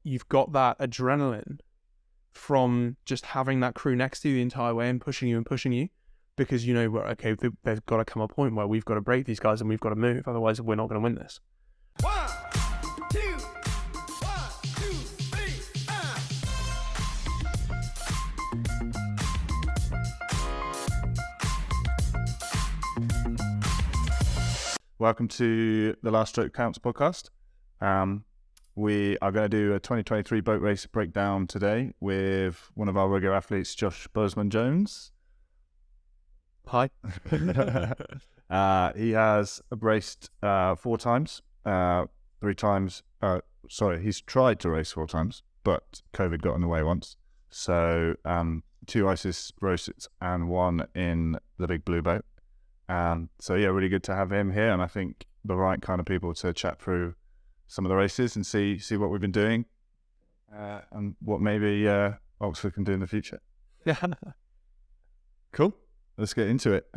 you've got that adrenaline from just having that crew next to you the entire way and pushing you, because you know, okay, there's got to come a point where we've got to break these guys and we've got to move, otherwise we're not going to win this. 1, 2, 1, 2, 3, Welcome to the Last Stroke Counts podcast. We are going to do a 2023 boat race breakdown today with one of our regular athletes, Josh Bowesman-Jones. Hi. He has raced 4 times, 3 times. He's tried to race 4 times, but COVID got in the way once. So 2 ISIS races and 1 in the Big Blue Boat. So yeah, really good to have him here, and I think the right kind of people to chat through some of the races and see what we've been doing and what maybe Oxford can do in the future. Yeah. Cool. Let's get into it.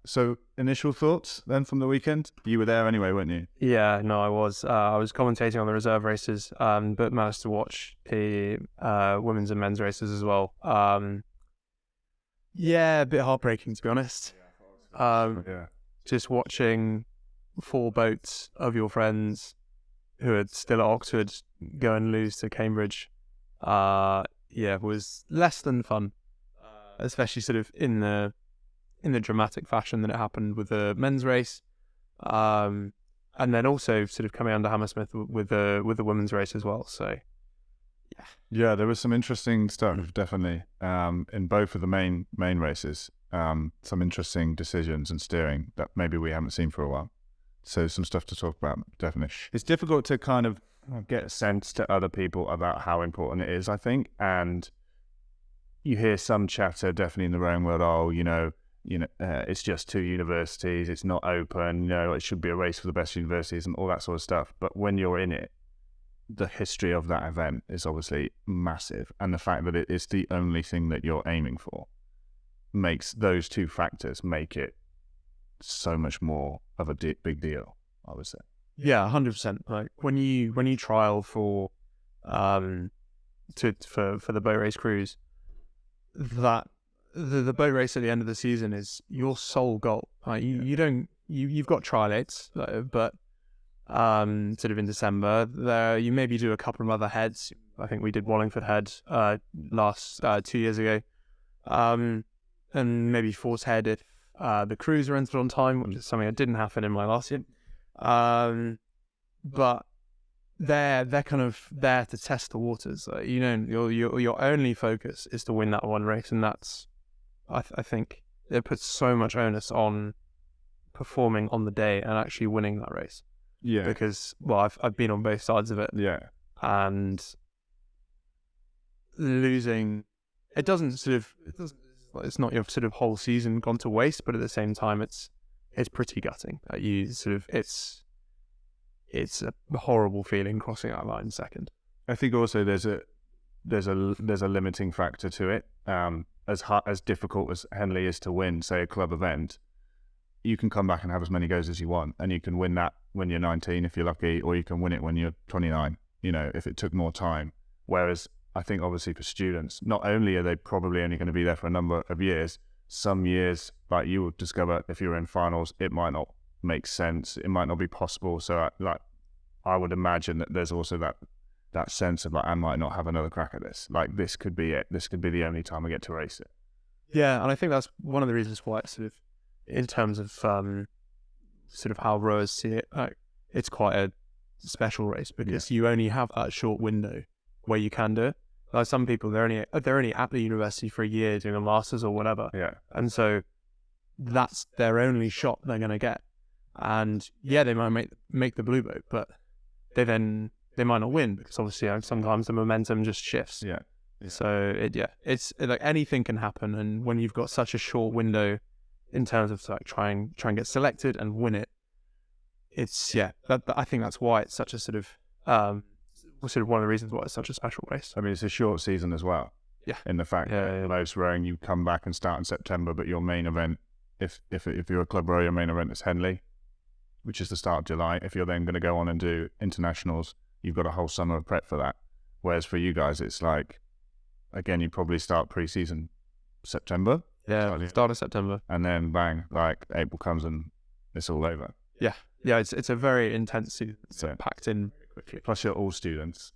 So initial thoughts then from the weekend? You were there anyway, weren't you? Yeah, no, I was commentating on the reserve races, but managed to watch the women's and men's races as well. Yeah, a bit heartbreaking, to be honest. Just watching 4 boats of your friends who are still at Oxford go and lose to Cambridge, was less than fun, especially sort of in the dramatic fashion that it happened with the men's race, and then also sort of coming under Hammersmith with the women's race as well. So yeah, there was some interesting stuff definitely in both of the main races. Some interesting decisions and steering that maybe we haven't seen for a while. So some stuff to talk about, definitely. It's difficult to kind of get a sense to other people about how important it is, I think. And you hear some chatter definitely in the rowing world, it's just 2 universities, it's not open, it should be a race for the best universities and all that sort of stuff. But when you're in it, the history of that event is obviously massive. And the fact that it is the only thing that you're aiming for makes those 2 factors make it so much more of a big deal, I would say. Yeah, 100%. Like when you trial for the boat race cruise, that the boat race at the end of the season is your sole goal. Like you've got trialates, but sort of in December there you maybe do a couple of other heads. I think we did Wallingford Head last 2 years ago, and maybe Force Head if the crews are entered on time, which is something that didn't happen in my last year. But they're kind of there to test the waters. Your only focus is to win that one race, and that's I think it puts so much onus on performing on the day and actually winning that race. Yeah. Because I've been on both sides of it. Yeah. And losing, it's not your sort of whole season gone to waste, but at the same time, it's pretty gutting. It's a horrible feeling crossing that line second. I think also there's a limiting factor to it. As difficult as Henley is to win, say a club event, you can come back and have as many goes as you want, and you can win that when you're 19 if you're lucky, or you can win it when you're 29. If it took more time. Whereas I think obviously for students, not only are they probably only going to be there for a number of years, some years, like you will discover if you're in finals, it might not make sense. It might not be possible. So I would imagine that there's also that sense of I might not have another crack at this. Like this could be it. This could be the only time I get to race it. Yeah. And I think that's one of the reasons why it's sort of, in terms of sort of how rowers see it, it's quite a special race because you only have that short window where you can do it. Like some people, they're only at the university for a year doing a master's or whatever. Yeah. And so that's their only shot they're going to get. And yeah, they might make the blue boat, but they might not win because obviously sometimes the momentum just shifts. Yeah. So it's like anything can happen. And when you've got such a short window in terms of like try and get selected and win it, I think that's why it's such a sort of one of the reasons why it's such a special race. I mean, it's a short season as well. Yeah. In the fact that most rowing, you come back and start in September, but your main event, if you're a club rower, your main event is Henley, which is the start of July. If you're then going to go on and do internationals, you've got a whole summer of prep for that. Whereas for you guys, it's like, again, you probably start pre-season September. Yeah, start of September. And then bang, like April comes and it's all over. Yeah, it's a very intense season. It's packed in quickly. Plus you're all students.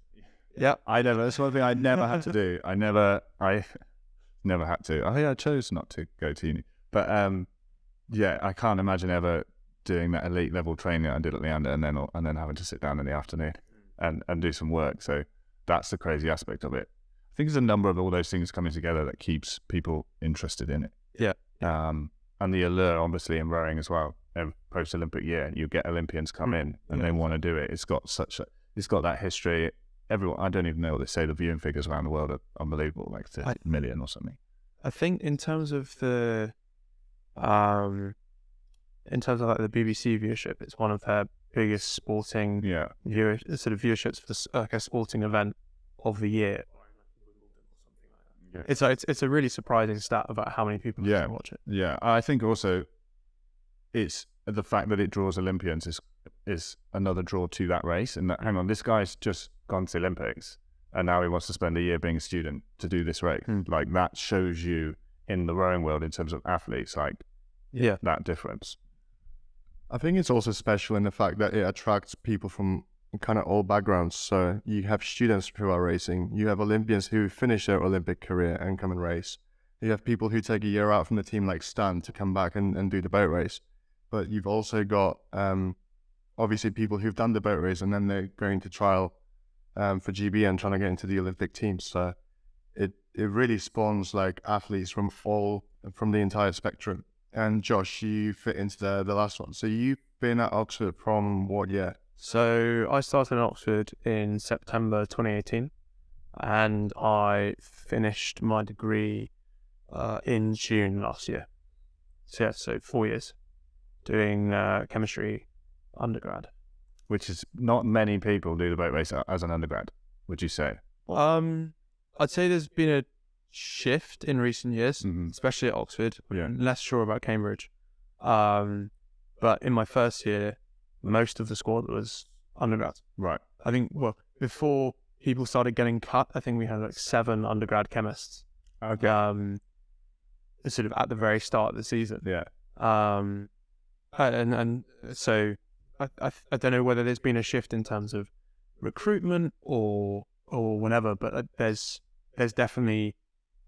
Yeah. That's one thing I never had to do. I never had to. I chose not to go to uni. But I can't imagine ever doing that elite level training that I did at Leander and then having to sit down in the afternoon and do some work. So that's the crazy aspect of it. I think there's a number of all those things coming together that keeps people interested in it. Yeah. And the allure, obviously, in rowing as well. Post-Olympic year, you get Olympians come in and they want to do it. It's got that history. Everyone, I don't even know what they say. The viewing figures around the world are unbelievable, like 30 million or something. I think in terms of the, like the BBC viewership, it's one of their biggest sporting viewerships for like a sporting event of the year. Yeah. It's a really surprising stat about how many people watch it. Yeah, I think also it's the fact that it draws Olympians is another draw to that race. And that, hang on, this guy's just gone to the Olympics and now he wants to spend a year being a student to do this race. Like that shows you in the rowing world in terms of athletes, like that difference. I think it's also special in the fact that it attracts people from kind of all backgrounds. So you have students who are racing, you have Olympians who finish their Olympic career and come and race. You have people who take a year out from the team like Stan to come back and do the boat race. But you've also got obviously people who've done the boat race and then they're going to trial for GB and trying to get into the Olympic team. So it really spawns like athletes from the entire spectrum. And Josh, you fit into the last one. So you've been at Oxford from what year? So I started in Oxford in September 2018 and I finished my degree in June last year. So 4 years doing chemistry undergrad. Which is not many people do the boat race as an undergrad, would you say? I'd say there's been a shift in recent years, especially at Oxford. I'm less sure about Cambridge. But in my first year, most of the squad was undergrad. Right. I think, before people started getting cut, I think we had like 7 undergrad chemists. Okay. Sort of at the very start of the season. Yeah. And so I don't know whether there's been a shift in terms of recruitment or whatever, but there's definitely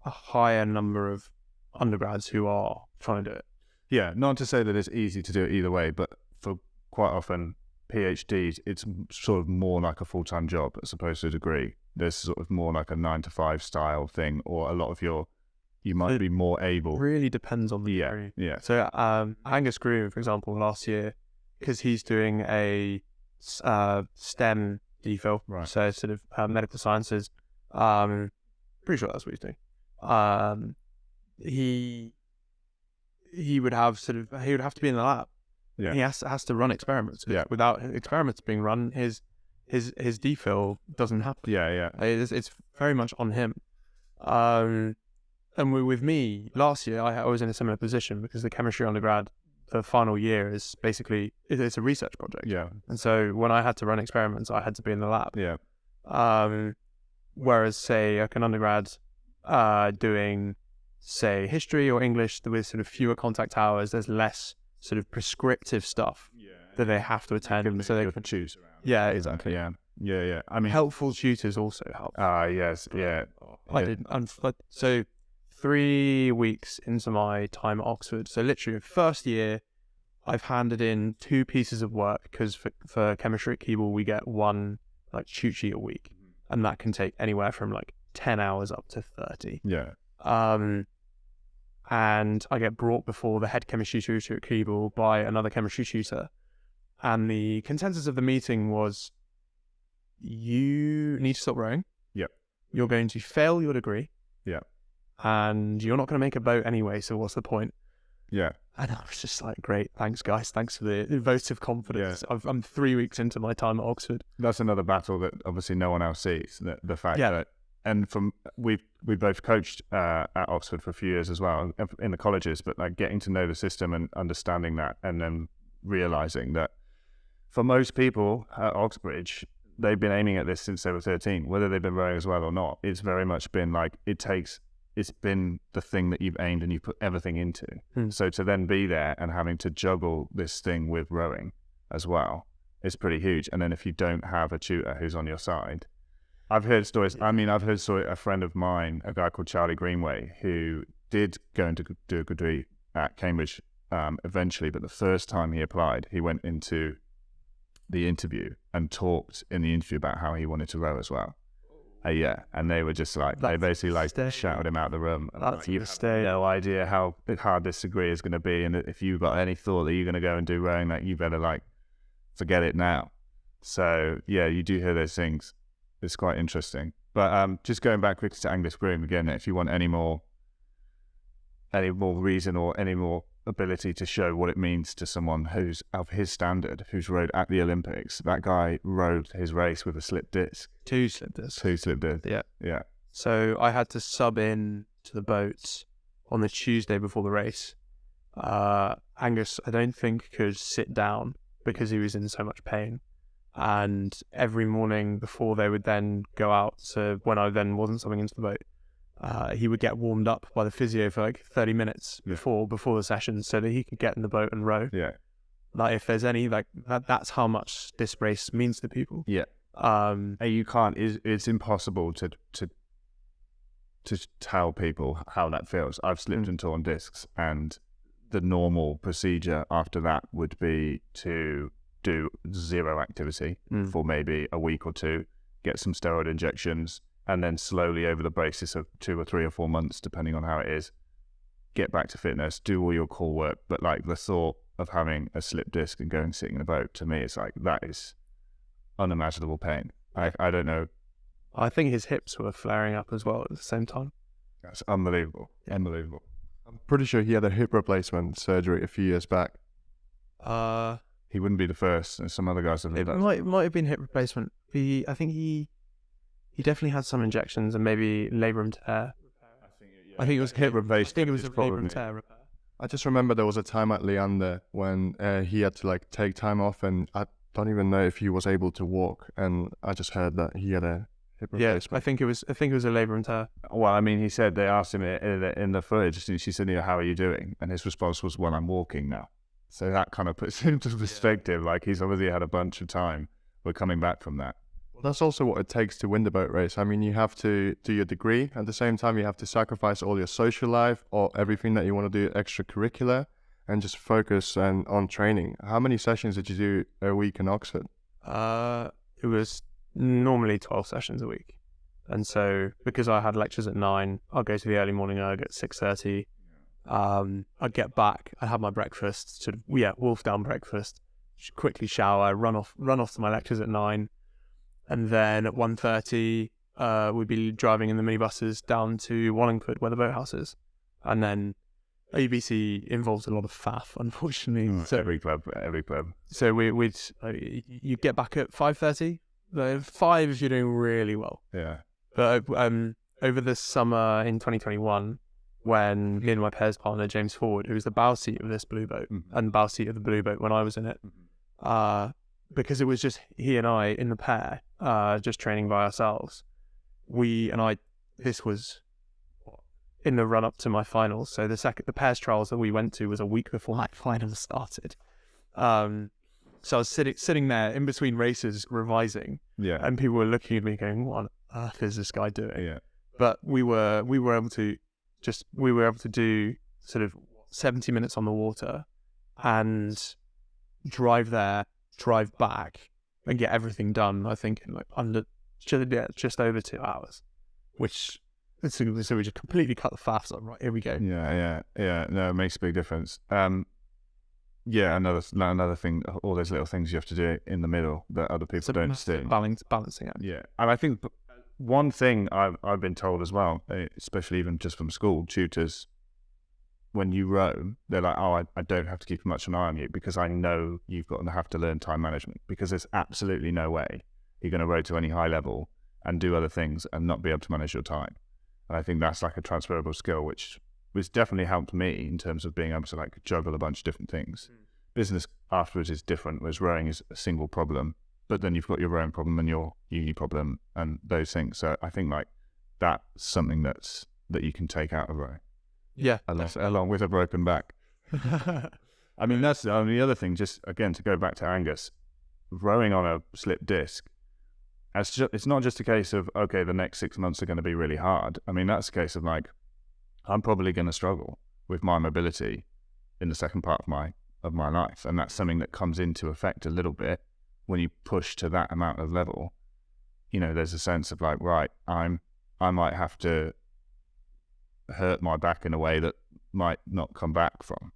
a higher number of undergrads who are trying to do it. Yeah, not to say that it's easy to do it either way, but for quite often PhDs, it's sort of more like a full-time job as opposed to a degree. There's sort of more like a 9-to-5 style thing, or a lot of you might be more able. It really depends on the area. Yeah. So Angus Groom, for example, last year, because he's doing a STEM DPhil, right. So sort of medical sciences. Pretty sure that's what he's doing. He would have to be in the lab. Yeah. He has to run experiments. Yeah. Without experiments being run, his DPhil doesn't happen. Yeah. It's very much on him. And with me, last year, I was in a similar position because the chemistry undergrad, the final year is basically, it's a research project. Yeah. And so when I had to run experiments, I had to be in the lab. Yeah. Whereas, say, like an undergrad doing, say, history or English with sort of fewer contact hours, there's less sort of prescriptive stuff that they have to attend. So they can choose around. Yeah, exactly. Yeah. I mean, helpful tutors also help. Yes. Yeah. I did. So 3 weeks into my time at Oxford, so literally first year, I've handed in 2 pieces of work because for chemistry at Keble we get 1 like cheat sheet a week, and that can take anywhere from like 10 hours up to 30. Yeah. And I get brought before the head chemistry tutor at Keble by another chemistry tutor, and the consensus of the meeting was, you need to stop rowing. Yep. You're going to fail your degree. Yeah. And you're not going to make a boat anyway, so what's the point? Yeah. And I was just like, great, thanks guys, thanks for the vote of confidence. Yeah. I'm 3 weeks into my time at Oxford. That's another battle that obviously no one else sees, the fact that, and we both coached at Oxford for a few years as well, in the colleges, but like getting to know the system and understanding that, and then realising that for most people at Oxbridge, they've been aiming at this since they were 13, whether they've been rowing as well or not. It's very much been like, it's been the thing that you've aimed and you've put everything into. So to then be there and having to juggle this thing with rowing as well is pretty huge. And then if you don't have a tutor who's on your side, I've heard stories. I mean, I've heard a friend of mine, a guy called Charlie Greenway, who did go into do a degree at Cambridge eventually, but the first time he applied, he went into the interview and talked in the interview about how he wanted to row as well. Yeah, and they were just like, they basically like shouted him out the room. Like, you have no idea how hard this degree is going to be, and if you've got any thought that you're going to go and do rowing, like, you better like forget it now. So yeah, you do hear those things. It's quite interesting. But just going back quickly to Angus Broom again, if you want any more reason or any more ability to show what it means to someone who's of his standard, who's rowed at the Olympics, that guy rowed his race with a slip disc. 2 slip discs. 2 slip discs. Yeah. So I had to sub in to the boats on the Tuesday before the race. Angus, I don't think, could sit down because he was in so much pain. And every morning before they would then go out, so when I then wasn't subbing into the boat, he would get warmed up by the physio for like 30 minutes before the session so that he could get in the boat and row. Yeah. Like, if there's any, like, that's how much this race means to people. Yeah. You can't, it's impossible to tell people how that feels. I've slipped and torn discs, and the normal procedure after that would be to do 0 activity for maybe a week or 2, get some steroid injections, and then slowly over the basis of 2 or 3 or 4 months, depending on how it is, get back to fitness, do all your core work. But like, the thought of having a slip disc and going sitting in a boat, to me, it's like, that is unimaginable pain. I don't know. I think his hips were flaring up as well at the same time. That's unbelievable. Unbelievable. I'm pretty sure he had a hip replacement surgery a few years back. He wouldn't be the first. There's some other guys that it might have been hip replacement. I think he definitely had some injections and maybe labrum tear. I think it was hip replacement. I think it was a labrum tear repair. I just remember there was a time at Leander when he had to like take time off, and I don't even know if he was able to walk. And I just heard that he had a hip replacement. Yeah, I think it was a labrum tear. Well, I mean, he said, they asked him in the footage, she said, how are you doing? And his response was, well, I'm walking now. So that kind of puts it into perspective. Like, he's obviously had a bunch of time. We're coming back from that. Well, that's also what it takes to win the boat race. I mean, you have to do your degree. At the same time, you have to sacrifice all your social life or everything that you want to do extracurricular, and just focus on training. How many sessions did you do a week in Oxford? It was normally 12 sessions a week. And so, because I had lectures at 9, I'd go to the early morning erg at 6:30. I'd get back, I'd have my breakfast, wolf down breakfast, quickly shower, run off to my lectures at 9. And then at 1:30, we'd be driving in the minibuses down to Wallingford, where the boathouse is. And then ABC involves a lot of faff, unfortunately. So every club. So you'd get back at 5:30. 5 if you're doing really well. Yeah. But over the summer in 2021, when me and my pairs partner James Ford, who was the bow seat of this blue boat and bow seat of the blue boat when I was in it, because it was just he and I in the pair, just training by ourselves. This was in the run up to my finals. So the pairs trials that we went to was a week before my finals started. So I was sitting there in between races revising, and people were looking at me going, "What on earth is this guy doing?" Yeah. But we were able to do sort of 70 minutes on the water and drive there, drive back, and get everything done, I think, in like just over 2 hours, which so we just completely cut the faffs on. Right, here we go. Yeah. No, it makes a big difference. Another thing, all those little things you have to do in the middle that other people don't see. Balancing act. Yeah, and I think one thing I've been told as well, especially even just from school tutors, when you row, they're like, "Oh, I don't have to keep much an eye on you because I know you've got to have to learn time management, because there's absolutely no way you're going to row to any high level and do other things and not be able to manage your time." And I think that's like a transferable skill, which definitely helped me in terms of being able to like juggle a bunch of different things. Business afterwards is different, whereas rowing is a single problem but then you've got your rowing problem and your uni problem and those things. So I think like that's something that you can take out of rowing. Yeah. Along with a broken back. I mean, that's the only other thing, just again, to go back to Angus, rowing on a slip disc, it's not just a case of, okay, the next 6 months are going to be really hard. I mean, that's a case of like, I'm probably going to struggle with my mobility in the second part of my life. And that's something that comes into effect a little bit when you push to that amount of level. You know, there's a sense of like, right, I might have to hurt my back in a way that might not come back from.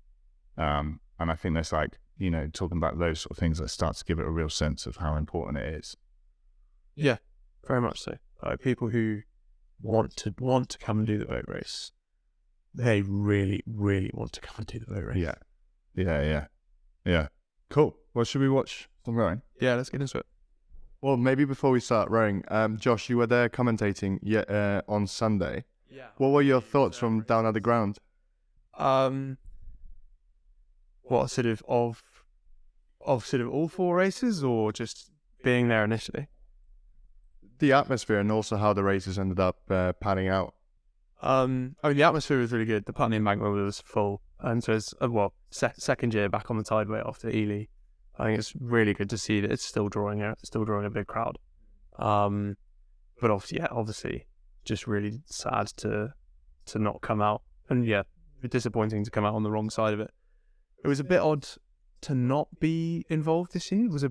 And I think there's like, you know, talking about those sort of things that starts to give it a real sense of how important it is. Yeah, very much so. People who want to come and do the boat race, they really, really want to come and do the boat race. Yeah. Cool. Well, should we watch some rowing? Yeah, let's get into it. Well, maybe before we start rowing, Josh, you were there commentating on Sunday. Yeah. What were your thoughts from down at the ground? What sort of all 4 races, or just being there initially? The atmosphere and also how the races ended up panning out. I mean, the atmosphere was really good. The Putney embankment was full, and so it's second year back on the tideway after Ely. I think it's really good to see that it's still drawing a big crowd. But obviously, just really sad to not come out, and disappointing to come out on the wrong side of it. It was a bit odd to not be involved this year. It was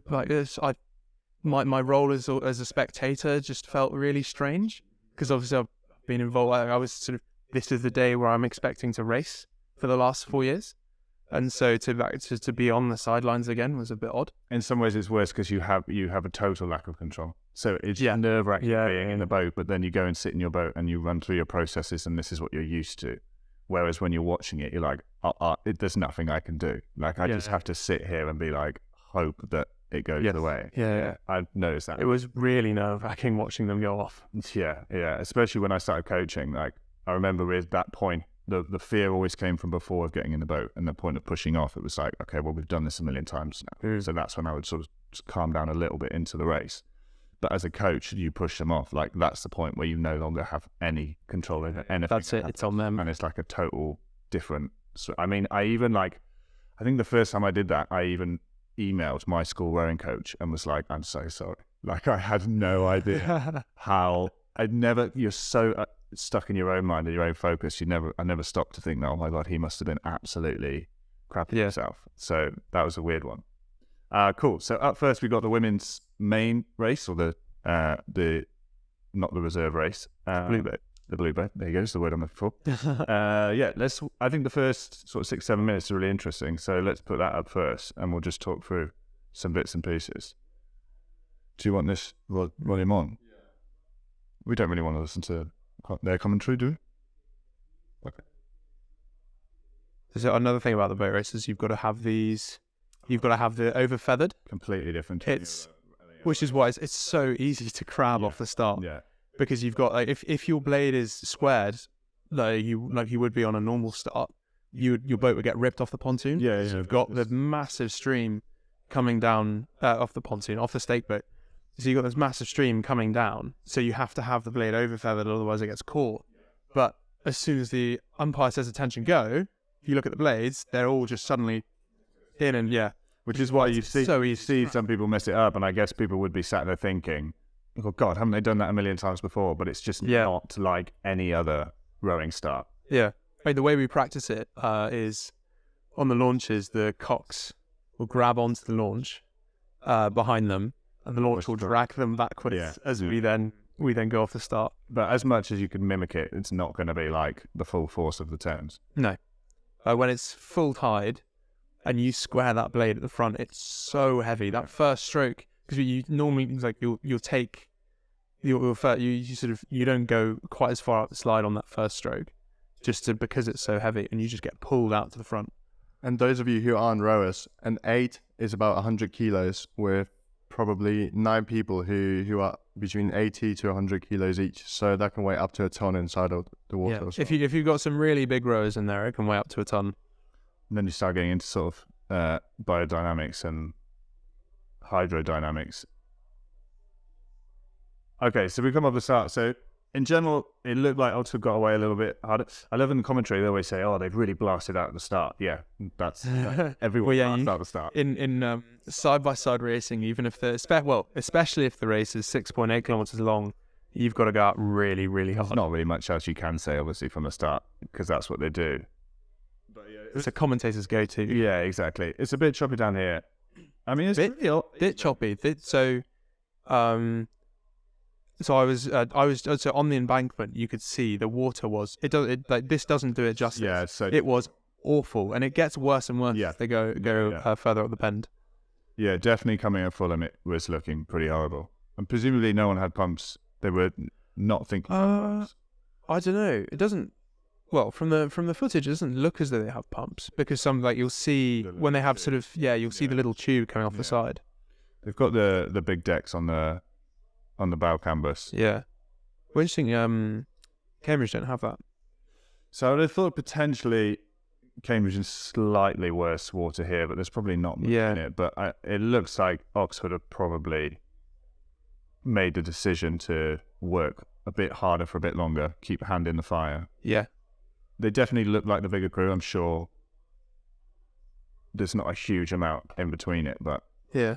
my role as a spectator just felt really strange, because obviously I've been involved. I was sort of, this is the day where I'm expecting to race for the last 4 years, and so to be on the sidelines again was a bit odd. In some ways, it's worse because you have a total lack of control. So it's nerve-wracking being in the boat, but then you go and sit in your boat and you run through your processes, and this is what you're used to. Whereas when you're watching it, you're like, there's nothing I can do. Like, I just have to sit here and be like, hope that it goes the way. Yeah. I've noticed that. It was really nerve-wracking watching them go off. Yeah. Especially when I started coaching. Like, I remember with that point, the fear always came from before of getting in the boat, and the point of pushing off, it was like, okay, well, we've done this a million times now. So that's when I would sort of calm down a little bit into the race. But as a coach, you push them off. Like, that's the point where you no longer have any control over anything. That's it. It's on them. And it's like a total different. So, I mean, I think the first time I did that, I even emailed my school rowing coach and was like, I'm so sorry. Like, I had no idea how you're so stuck in your own mind and your own focus. I never stopped to think, oh my God, he must have been absolutely crapping himself. So that was a weird one. Cool. So up first, we got the women's main race, or the not the reserve race. Blue boat. The blue boat. There you go. It's the word I'm looking for. I think the first sort of 6-7 minutes are really interesting. So let's put that up first, and we'll just talk through some bits and pieces. Do you want this volume on? Yeah. We don't really want to listen to their commentary, do we? Okay. So another thing about the boat races, you've got to have the over feathered. Completely different. Which is why it's so easy to crab off the start. Yeah. Because you've got, like, if your blade is squared, like you would be on a normal start, your boat would get ripped off the pontoon. Yeah. So you've got the massive stream coming down off the pontoon, off the stake boat. So you've got this massive stream coming down. So you have to have the blade over feathered, otherwise it gets caught. But as soon as the umpire says attention, go, if you look at the blades, they're all just suddenly in, and which is why you see to some people mess it up, and I guess people would be sat there thinking, oh God, haven't they done that a million times before? But it's just not like any other rowing start. Yeah. I mean, the way we practice it is on the launches, the cocks will grab onto the launch behind them, and the launch will drag them backwards as we then go off the start. But as much as you can mimic it, it's not going to be like the full force of the Thames. No. When it's full tide and you square that blade at the front, it's so heavy. That first stroke, because you normally, like, you don't go quite as far up the slide on that first stroke, because it's so heavy, and you just get pulled out to the front. And those of you who aren't rowers, an 8 is about 100 kilos, with probably 9 people who are between 80 to 100 kilos each. So that can weigh up to a ton inside of the water. Yeah. As well. If you've got some really big rowers in there, it can weigh up to a ton. And then you start getting into sort of biodynamics and hydrodynamics. Okay, so we come up the start. So in general, it looked like Oxford got away a little bit harder. I love in the commentary, they always say, oh, they've really blasted out at the start. Yeah, that's everyone Well, yeah, blasts out at the start. in side-by-side racing, even if especially if the race is 6.8 kilometers long, you've got to go out really, really There's hard. not really much else you can say, obviously, from the start, because that's what they do. It's a commentator's go-to. Yeah, exactly. It's a bit choppy down here. I mean, it's Bit choppy. So I was so on the embankment. You could see the water was. This doesn't do it justice. Yeah, so It was awful, and it gets worse and worse Yeah. as they go further up the bend. yeah, definitely coming at Fulham, it was looking pretty horrible. And presumably no one had pumps. They were not thinking. I don't know. It doesn't. Well, from the footage, it doesn't look as though they have pumps, because some, like, you'll see The when they have little sort of you'll see the little tube coming off the side. They've got the big decks on the bow canvas. Yeah. Well, interesting. Cambridge don't have that. So I thought potentially Cambridge in slightly worse water here, but there's probably not much Yeah. in it. But it looks like Oxford have probably made the decision to work a bit harder for a bit longer, keep a hand in the fire. Yeah. They definitely look like the bigger crew. I'm sure there's not a huge amount in between it, but Yeah.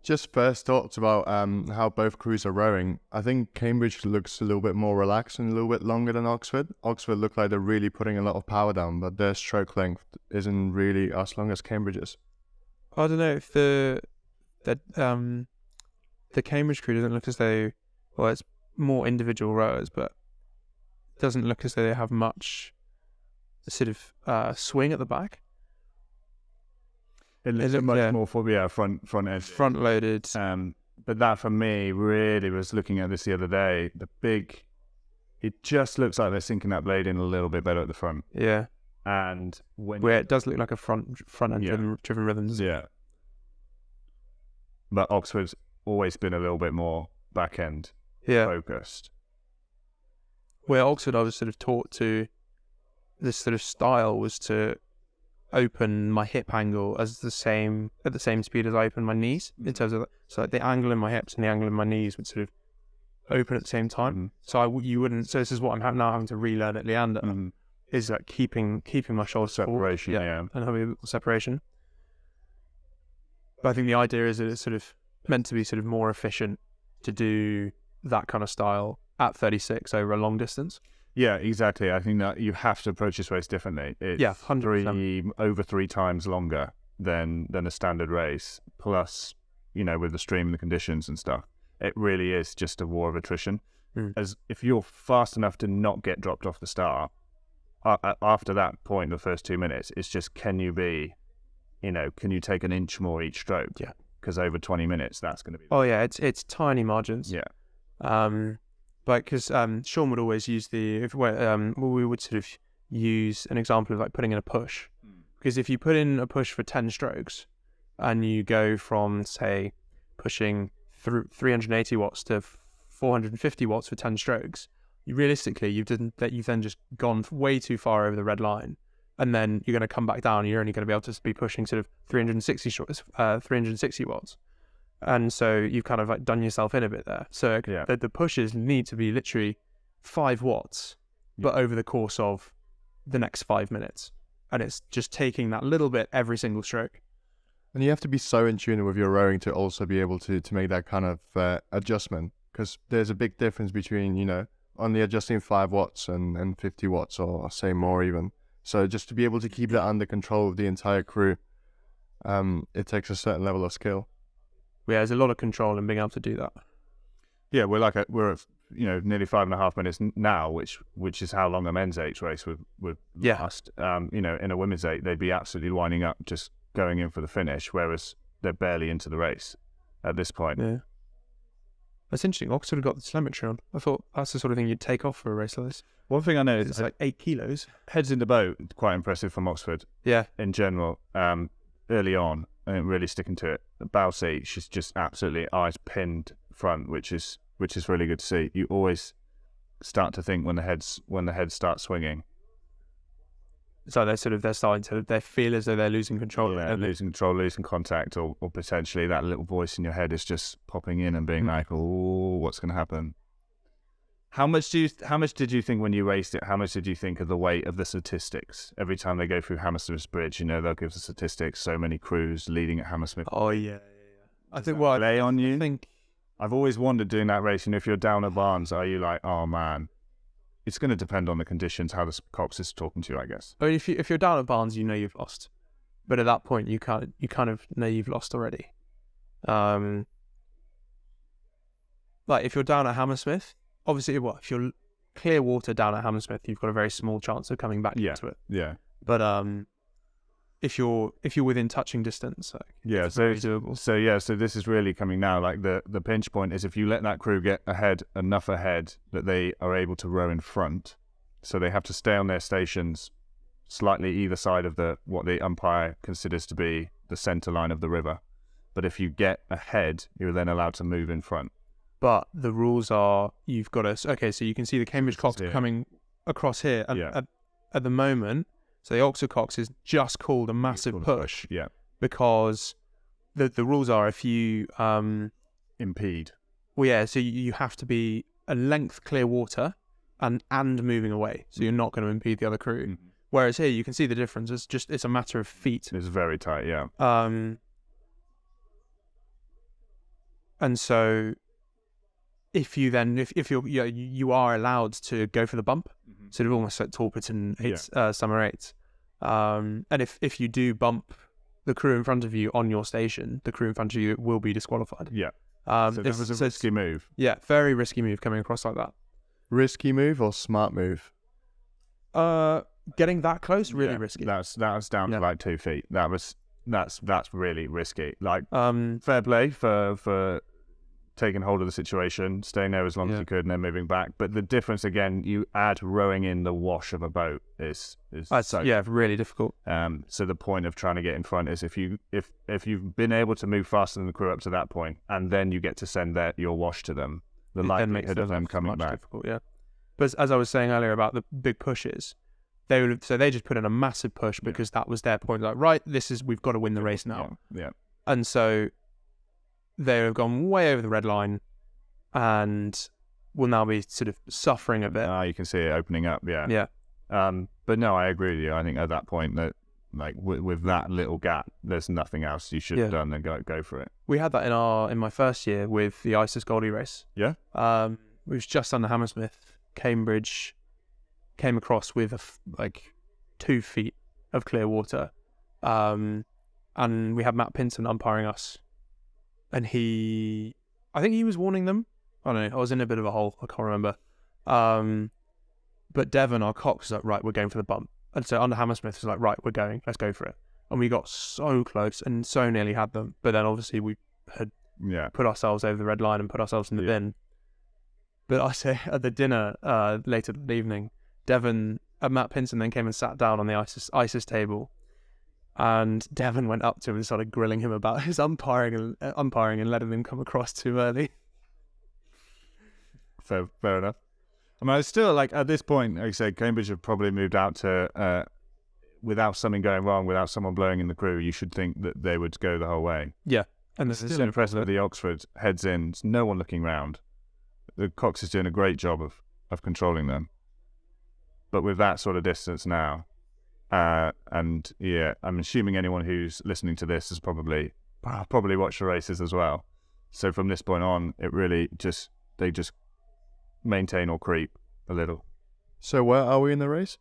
Just first thoughts about how both crews are rowing. I think Cambridge looks a little bit more relaxed and a little bit longer than Oxford. Oxford look like they're really putting a lot of power down, but their stroke length isn't really as long as Cambridge's. I don't know if the Cambridge crew doesn't look as though, well, it's more individual rowers, but it doesn't look as though they have much sort of swing at the back. it looks look- much yeah. more for front edge. Front loaded. But that for me really was looking at this the other day. It just looks like they're sinking that blade in a little bit better at the front. Yeah. And when Where it does look like a front end Yeah. driven rhythm. yeah, but Oxford's always been a little bit more back end Yeah. focused. Where Oxford, I was sort of taught to, this sort of style was to open my hip angle at the same speed as I open my knees, in terms of, so like the angle in my hips and the angle in my knees would sort of open at the same time. Mhm. So you wouldn't. So this is what I'm now having to relearn at Leander, Mhm. is like keeping my shoulders forward, Separation, yeah. and having a little separation. But I think the idea is that it's sort of meant to be sort of more efficient to do that kind of style at 36 over a long distance. Yeah, exactly. I think that you have to approach this race differently. It's Yeah, 100%. over 3 times longer than a standard race. Plus, with the stream and the conditions and stuff, it really is just a war of attrition. As if you're fast enough to not get dropped off the start, after that point, the first 2 minutes, it's just can you take an inch more each stroke? Yeah. Because over 20 minutes, that's going to be. Oh yeah, it's tiny margins. Yeah. But because Sean would always use we would sort of use an example of like putting in a push, because if you put in a push for 10 strokes, and you go from say pushing through 380 watts to 450 watts for 10 strokes, realistically you've then just gone way too far over the red line, and then you're going to come back down and you're only going to be able to be pushing sort of 360 watts. And so you've kind of like done yourself in a bit there. So Yeah. the pushes need to be literally 5 watts, but over the course of the next 5 minutes. And it's just taking that little bit every single stroke. And you have to be so in tune with your rowing to also be able to make that kind of adjustment, because there's a big difference between, only adjusting 5 watts and 50 watts, or say more even. So just to be able to keep that under control of the entire crew, it takes a certain level of skill. Yeah, there's a lot of control in being able to do that. Yeah, we're at nearly 5.5 minutes now, which is how long a men's 8 race would Yeah. last. In a women's 8, they'd be absolutely winding up, just going in for the finish, whereas they're barely into the race at this point. Yeah. That's interesting. Oxford have got the telemetry on. I thought that's the sort of thing you'd take off for a race like this. One thing I know is It's like 8 kilos. heads in the boat, quite impressive from Oxford Yeah. in general. Early on, and really sticking to it. The bow seat, she's just absolutely eyes pinned front, which is really good to see. You always start to think when the heads start swinging. So they're starting to, they feel as though they're losing control. Yeah, losing control, losing contact, or potentially that little voice in your head is just popping in and being like, "Oh, what's going to happen?" How much did you think when you raced it? How much did you think of the weight of the statistics every time they go through Hammersmith Bridge? You know, they'll give the statistics. So many crews leading at Hammersmith. Oh yeah. I think Play on you. I think I've always wondered doing that race. And if you're down at Barnes, are you like, oh man? It's going to depend on the conditions, how the cox is talking to you, I guess. I mean, if you're down at Barnes, you know you've lost, but at that point you kind of know you've lost already. Like if you're down at Hammersmith, obviously, if you're clear water down at Hammersmith, you've got a very small chance of coming back into it. Yeah. But if you're within touching distance, like, Yeah, it's very doable. So this is really coming now. Like the pinch point is if you let that crew get enough ahead that they are able to row in front, so they have to stay on their stations slightly either side of what the umpire considers to be the centre line of the river. But if you get ahead, you're then allowed to move in front. But the rules are you've got to. Okay, so you can see the Cambridge Cox coming across here, and at the moment. So the Oxford Cox is just called a massive push, yeah, because the rules are if you impede. Well, yeah, so you have to be a length clear water and moving away, so you're not going to impede the other crew. Mm-hmm. Whereas here you can see the difference. It's a matter of feet. It's very tight, yeah. And so if you are allowed to go for the bump, sort of almost like Torpiton Summer 8. And if you do bump the crew in front of you on your station, the crew in front of you will be disqualified. Yeah. So that was a risky move. Yeah, very risky move coming across like that. Risky move or smart move? Getting that close, really risky. That was down to like 2 feet. That's really risky. Like fair play for taking hold of the situation, staying there as long as you could, and then moving back. But the difference again, you add rowing in the wash of a boat is really difficult. So the point of trying to get in front is if you've been able to move faster than the crew up to that point, and then you get to send your wash to them, the likelihood of them coming back. Difficult, yeah. But as I was saying earlier about the big pushes, they just put in a massive push because that was their point. Like, right, we've got to win the race now. Yeah. And so they have gone way over the red line and will now be sort of suffering a bit. You can see it opening up, yeah. Yeah. But no, I agree with you. I think at that point that, like, with that little gap, there's nothing else you should have done than go for it. We had that in my first year with the Isis Goldie race. Yeah. It was just under Hammersmith. Cambridge came across with 2 feet of clear water. And we had Matt Pinson umpiring us. And I think he was warning them. I don't know. I was in a bit of a hole. I can't remember. But Devon, our cox, was like, right, we're going for the bump. And so under Hammersmith was like, right, we're going. Let's go for it. And we got so close and so nearly had them. But then obviously we had put ourselves over the red line and put ourselves in the bin. But I say at the dinner later that evening, Matt Pinson then came and sat down on the ISIS table. And Devon went up to him and started grilling him about his umpiring and letting him come across too early. Fair enough. I mean, I still, like, at this point, like I said, Cambridge have probably moved out to, without something going wrong, without someone blowing in the crew, you should think that they would go the whole way. Yeah. And this is still impressive that the Oxford heads in, there's no one looking round. The Cox is doing a great job of controlling them. But with that sort of distance now, and yeah, I'm assuming anyone who's listening to this has probably watched the races as well. So from this point on, it really they just maintain or creep a little. So where are we in the race?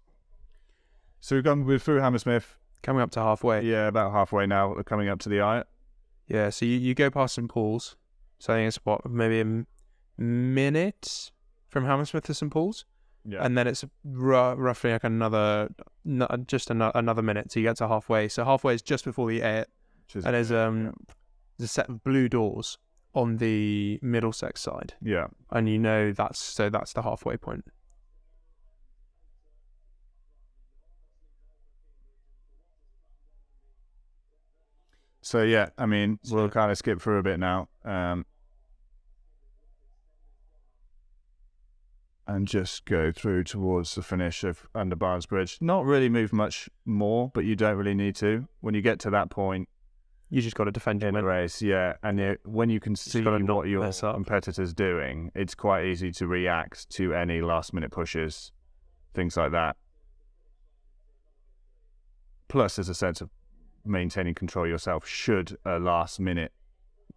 So we're through Hammersmith, coming up to halfway. Yeah, about halfway now. We're coming up to the eye. Yeah, so you go past St Paul's. So I think it's maybe a minute from Hammersmith to St Paul's. Yeah. And then it's roughly like another minute to get to halfway. So halfway is just before the 8, and there's a set of blue doors on the Middlesex side. Yeah, and that's the halfway point. So yeah, I mean, we'll kind of skip through a bit now. and just go through towards the finish of under Barnes Bridge. Not really move much more, but you don't really need to. When you get to that point You just got to defend your in a win. race, and when you can see gotta not what your mess up. competitor's doing, it's quite easy to react to any last-minute pushes, things like that. Plus, there's a sense of maintaining control yourself. Should a last-minute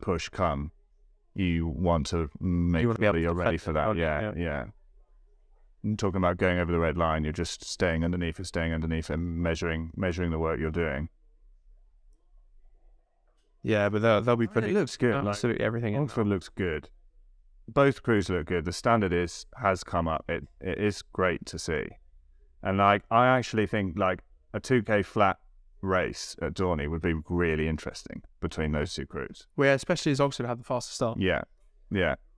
push come, you want to make You want to be sure able to you're ready defend for it, that. don't you? Yeah, yeah. I'm talking about going over the red line, you're just staying underneath and measuring the work you're doing. Yeah, but they'll be pretty. It looks good. Like, Absolutely everything. Oxford looks good. Both crews look good. The standard has come up. It is great to see. And like, I actually think like a 2K flat race at Dorney would be really interesting between those two crews. Well, yeah, especially as Oxford have the fastest start. Yeah.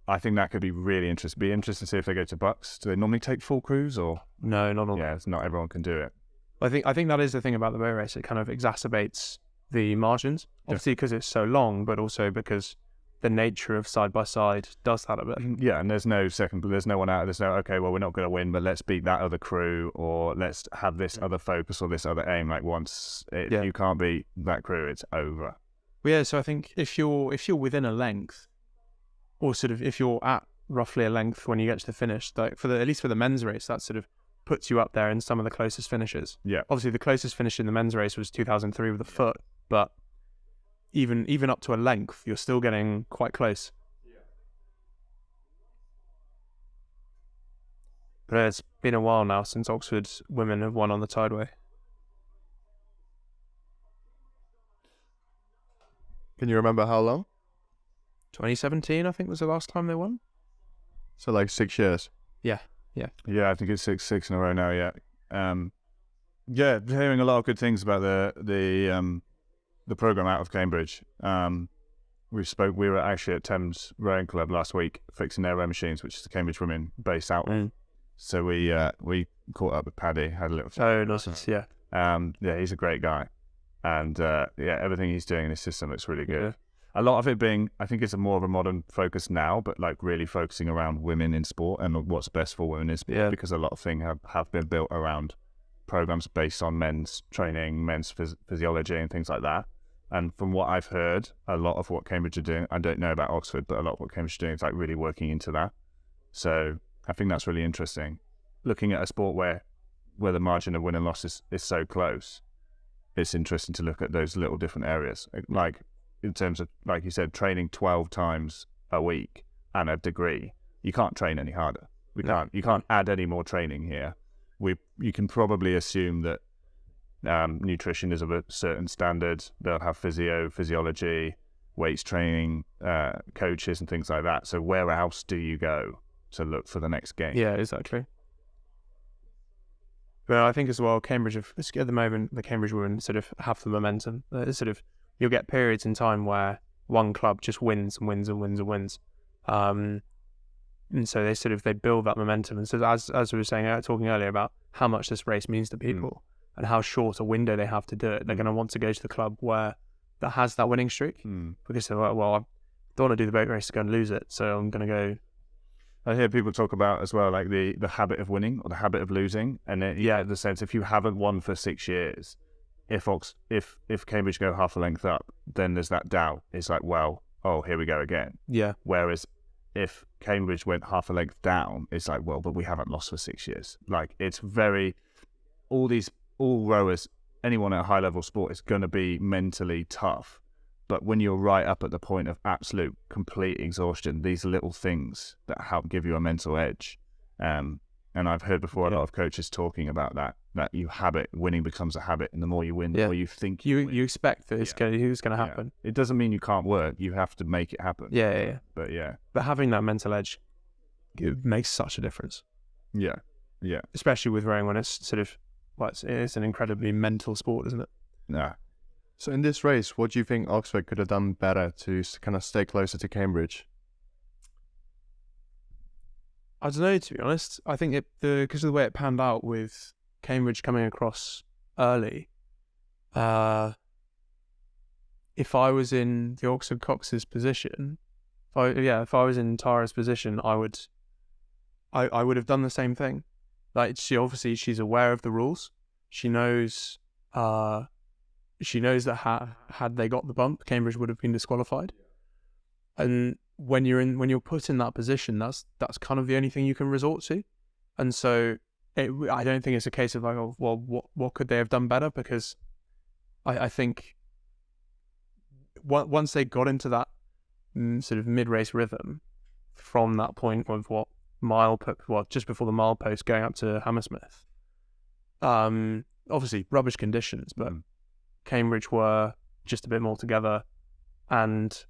I think that could be really interesting. Be interesting to see if they go to Bucks. Do they normally take full crews or? No, not all. Yeah, it's not everyone can do it. I think that is the thing about the boat race. It kind of exacerbates the margins, obviously because it's so long, but also because the nature of side by side does that a bit. Yeah, and there's no one out. There's no, okay, well, we're not going to win, but let's beat that other crew, or let's have this other focus or this other aim. Like once you can't beat that crew, it's over. Well, yeah, so I think if you're within a length, or sort of if you're at roughly a length when you get to the finish, like at least for the men's race, that sort of puts you up there in some of the closest finishes. Yeah. Obviously, the closest finish in the men's race was 2003 with a foot, but even up to a length, you're still getting quite close. But it's been a while now since Oxford women have won on the Tideway. Can you remember how long? 2017, I think, was the last time they won. So like 6 years. Yeah. Yeah, I think it's six in a row now. Yeah, hearing a lot of good things about the program out of Cambridge. We were actually at Thames Rowing Club last week fixing their row machines, which is the Cambridge women based out. So we caught up with Paddy, had a little. Oh, nice. Yeah. He's a great guy, and everything he's doing in his system looks really good. Yeah. A lot of it being, I think it's more of a modern focus now, but like really focusing around women in sport and what's best for women in sport, because a lot of things have been built around programs based on men's training, men's physiology and things like that. And from what I've heard, a lot of what Cambridge are doing, I don't know about Oxford, but a lot of what Cambridge are doing is like really working into that. So I think that's really interesting. Looking at a sport where the margin of win and loss is so close, it's interesting to look at those little different areas. Like in terms of, like you said, training 12 times a week and a degree, you can't train any harder. You can't add any more training here. You can probably assume that nutrition is of a certain standard. They'll have physiology, weights training, coaches and things like that. So where else do you go to look for the next game? Yeah, exactly. But I think as well, Cambridge, at the moment, the Cambridge women sort of have the momentum. You'll get periods in time where one club just wins and wins and wins and wins. And so they build that momentum. And so as we were saying, talking earlier about how much this race means to people and how short a window they have to do it, they're going to want to go to the club that has that winning streak. Because they're like, well, I don't want to do the boat race to go and lose it, so I'm going to go. I hear people talk about as well, like the habit of winning or the habit of losing. And the sense, if you haven't won for 6 years, if Cambridge go half a length up, then there's that doubt. It's like, well, here we go again. Yeah. Whereas if Cambridge went half a length down, it's like, well, but we haven't lost for 6 years. Like it's all rowers, anyone at a high level sport is going to be mentally tough. But when you're right up at the point of absolute complete exhaustion, these little things that help give you a mental edge. And I've heard before a lot of coaches talking about that winning becomes a habit, and the more you win, the more you think you expect that it's going to happen. It doesn't mean you can't work. You have to make it happen. Yeah. But having that mental edge, it makes such a difference. Yeah. Especially with rowing when it's sort of, it's an incredibly mental sport, isn't it? Yeah. So in this race, what do you think Oxford could have done better to kind of stay closer to Cambridge? I don't know, to be honest. I think because of the way it panned out with Cambridge coming across early, if I was in the Oxford Cox's position, if I was in Tara's position, I would I would have done the same thing. Like, she's aware of the rules. She knows that had they got the bump, Cambridge would have been disqualified. And when you're put in that position, that's kind of the only thing you can resort to. And so I don't think it's a case of like, oh, well, what could they have done better? Because I think once they got into that sort of mid-race rhythm, from that point of just before the mile post going up to Hammersmith, obviously rubbish conditions, but Cambridge were just a bit more together and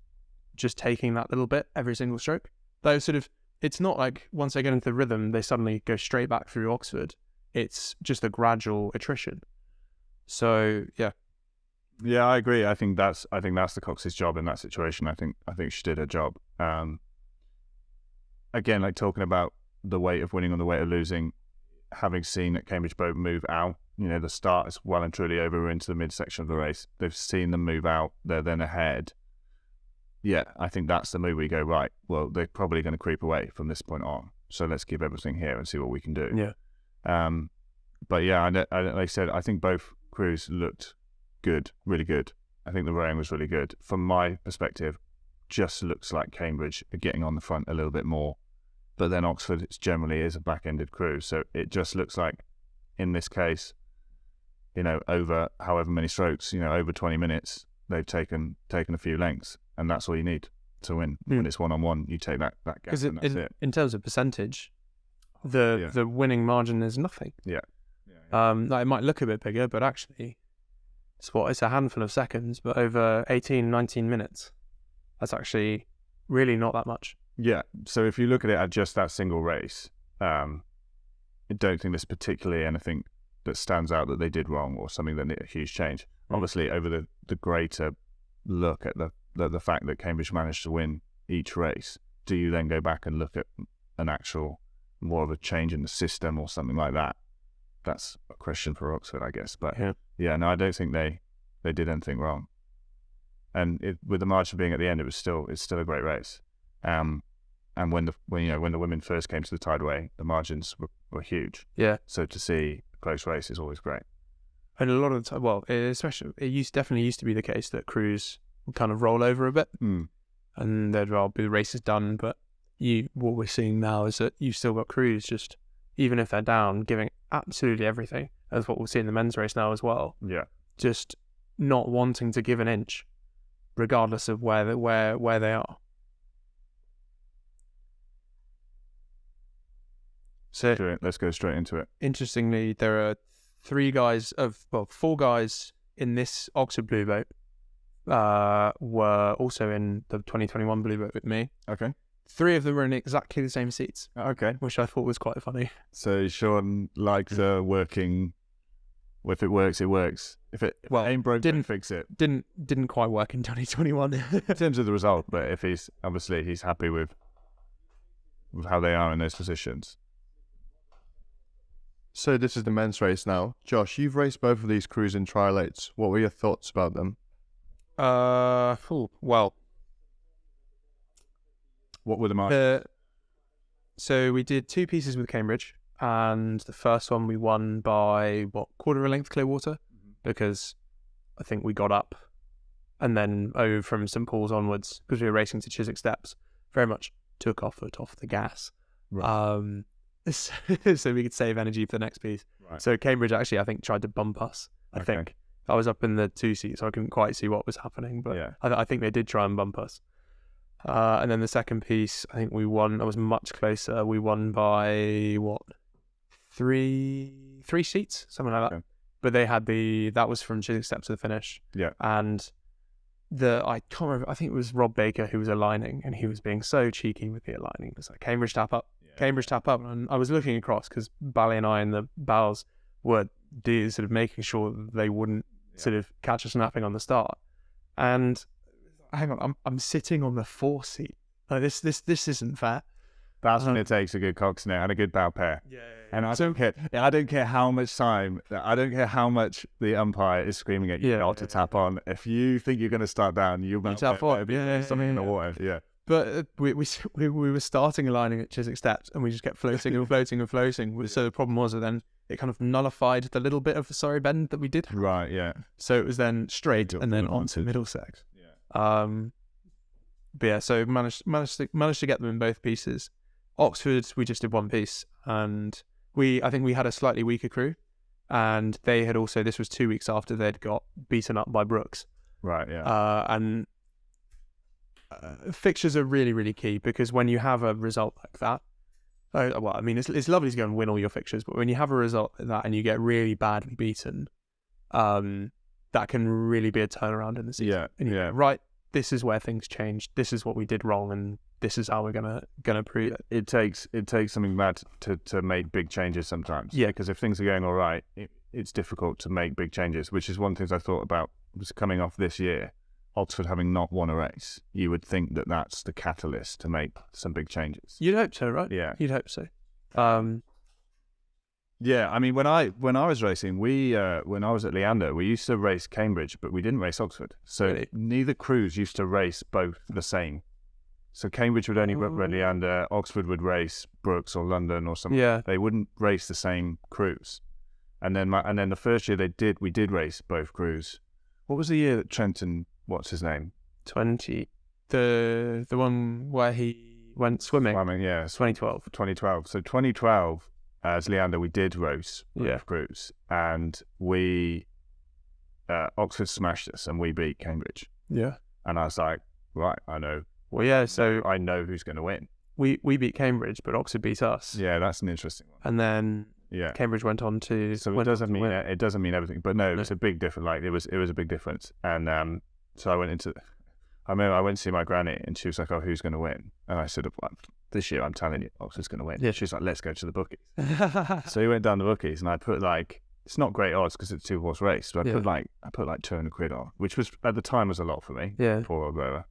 just taking that little bit every single stroke. Though sort of, it's not like once they get into the rhythm, they suddenly go straight back through Oxford. It's just a gradual attrition. So yeah. Yeah, I agree. I think that's the Cox's job in that situation. I think she did her job. Again, like talking about the weight of winning on the weight of losing, having seen that Cambridge boat move out, the start is well and truly over. We're into the midsection of the race. They've seen them move out. They're then ahead. Yeah, I think that's the move where you go, right, well, they're probably going to creep away from this point on. So let's give everything here and see what we can do. Yeah. But yeah, like I said, I think both crews looked good, really good. I think the rowing was really good. From my perspective, just looks like Cambridge are getting on the front a little bit more. But then Oxford generally is a back-ended crew. So it just looks like, in this case, over however many strokes, over 20 minutes, they've taken a few lengths. And that's all you need to win. When it's one-on-one, you take that gap, and that's it. In terms of percentage, the winning margin is nothing. Yeah. Like, it might look a bit bigger, but actually, it's a handful of seconds, but over 18, 19 minutes, that's actually really not that much. Yeah. So if you look at it at just that single race, I don't think there's particularly anything that stands out that they did wrong or something that needed a huge change. Obviously, over the greater look at the fact that Cambridge managed to win each race, do you then go back and look at an actual more of a change in the system or something like that? That's a question for Oxford, I guess. But no, I don't think they did anything wrong. And with the margin being at the end, it's still a great race. And when the women first came to the tideway, the margins were huge. Yeah. So to see a close race is always great. And a lot of the time, it definitely used to be the case that crews would kind of roll over a bit, and they'd rather be the race is done. But what we're seeing now is that you've still got crews just, even if they're down, giving absolutely everything. That's what we'll see in the men's race now as well. Yeah. Just not wanting to give an inch, regardless of where they are. So let's go straight into it. Interestingly, there are 4 guys in this Oxford Blue Boat were also in the 2021 Blue Boat with me. Okay. 3 of them were in exactly the same seats. Okay. Which I thought was quite funny. So Sean likes working. If it works, it works. If it ain't broke, didn't fix it. Didn't quite work in 2021 in terms of the result, but if he's happy with how they are in those positions. So this is the men's race now. Josh, you've raced both of these crews in trialates. What were your thoughts about them? Well, what were the marks? So we did 2 pieces with Cambridge, and the first one we won by quarter of a length clear water, because I think we got up, and then from St Paul's onwards, because we were racing to Chiswick Steps, very much took off the gas. Right. So we could save energy for the next piece. Right. So Cambridge actually, I think, tried to bump us. I think I was up in the 2 seats, so I couldn't quite see what was happening, but I think they did try and bump us. And then the second piece, I think we won. I was much closer. We won by 3 seats, something like that. Okay. But they had that was from Chiswick Steps to the finish. Yeah. And I can't remember. I think it was Rob Baker who was aligning, and he was being so cheeky with the aligning. It was like, Cambridge tap up. Cambridge tap up, and I was looking across because Bally and I in the bows were sort of making sure that they wouldn't sort of catch us napping on the start. And hang on, I'm sitting on the 4 seat. Like this isn't fair. That's when it takes a good coxswain and a good bow pair. Yeah. And I don't care how much time. I don't care how much the umpire is screaming at you not to tap on. If you think you're going to start down, you tap on. Yeah. Something in the water. Yeah. But we were starting aligning at Chiswick Steps, and we just kept floating and floating and floating. So the problem was that then it kind of nullified the little bit of the Surrey Bend that we did. Right, yeah. So it was then straight and then on to Middlesex. Yeah. But yeah, so managed to get them in both pieces. Oxford, we just did one piece, and I think we had a slightly weaker crew, and they had also, this was 2 weeks after they'd got beaten up by Brooks. Right, yeah. And fixtures are really, really key, because when you have a result like that, well, I mean, it's lovely to go and win all your fixtures, but when you have a result like that and you get really badly beaten, that can really be a turnaround in the season. Yeah, and you go, right, this is where things changed. This is what we did wrong, and this is how we're gonna prove it. It takes something bad to make big changes sometimes. Yeah, because if things are going all right, it's difficult to make big changes, which is one of the things I thought about was coming off this year. Oxford having not won a race, you would think that that's the catalyst to make some big changes. You'd hope so, right? Yeah, you'd hope so. Yeah, I mean, when I was racing, when I was at Leander, we used to race Cambridge, but we didn't race Oxford. So Really? neither crews used to race both the same. So Cambridge would only run Leander, Oxford would race Brooks or London or something. Yeah. They wouldn't race the same crews. And then the first year we did race both crews. What was the year that Trenton, what's his name? 20. The one where he went swimming. Yeah, 2012. 2012. So 2012, as Leander, we did race both Yeah. crews, and we Oxford smashed us, and we beat Cambridge. Yeah. And I was like, right, I know. Well, yeah. So I know who's going to win. we beat Cambridge, but Oxford beat us. Yeah, that's an interesting one. And then Yeah. Cambridge went on to. So it doesn't mean everything, but no, it's a big difference. Like it was a big difference. And so I remember I went to see my granny, and she was like, "Oh, who's going to win?" And I said, "Well, this year I'm telling you, Oxford's going to win." Yeah. She's like, "Let's go to the bookies." So we went down the bookies, and I put it's not great odds because it's a 2-horse race, but I put like 200 quid on, which was at the time was a lot for me. Yeah. Poor old rower.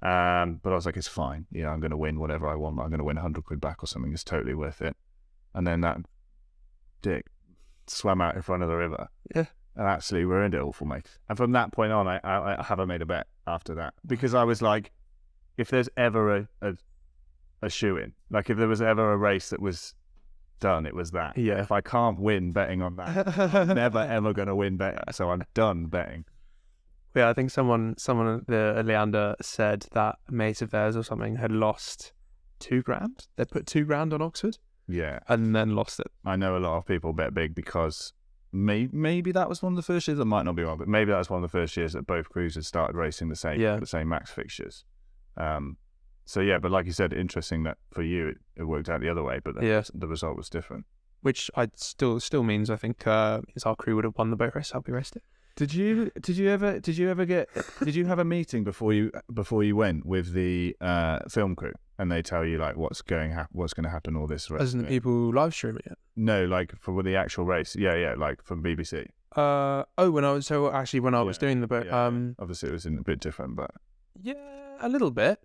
But I was like, it's fine. You know, I'm going to win whatever I want. I'm going to win 100 quid back or something. It's totally worth it. And then that dick swam out in front of the river. Yeah. And absolutely ruined it all for me. And from that point on, I haven't made a bet after that, because I was like, if there's ever a shoe-in, like if there was ever a race that was done, it was that. Yeah. If I can't win betting on that, I'm never ever going to win betting. So I'm done betting. Yeah, I think someone at the Leander said that a mate of theirs or something had lost $2,000. They put $2,000 on Oxford. Yeah. And then lost it. I know a lot of people bet big because maybe that was one of the first years. I might not be wrong, but maybe that was one of the first years that both crews had started racing the same max fixtures. So yeah, but like you said, interesting that for you it worked out the other way, but the result was different. Which still means I think means our crew would have won the boat race. I'll be rested. Did you have a meeting before you went with the film crew, and they tell you like what's going to happen all this race? Isn't the people live streaming it? No, like for the actual race. Yeah, like from BBC. When I was doing the boat. Obviously it was a bit different, but yeah, a little bit.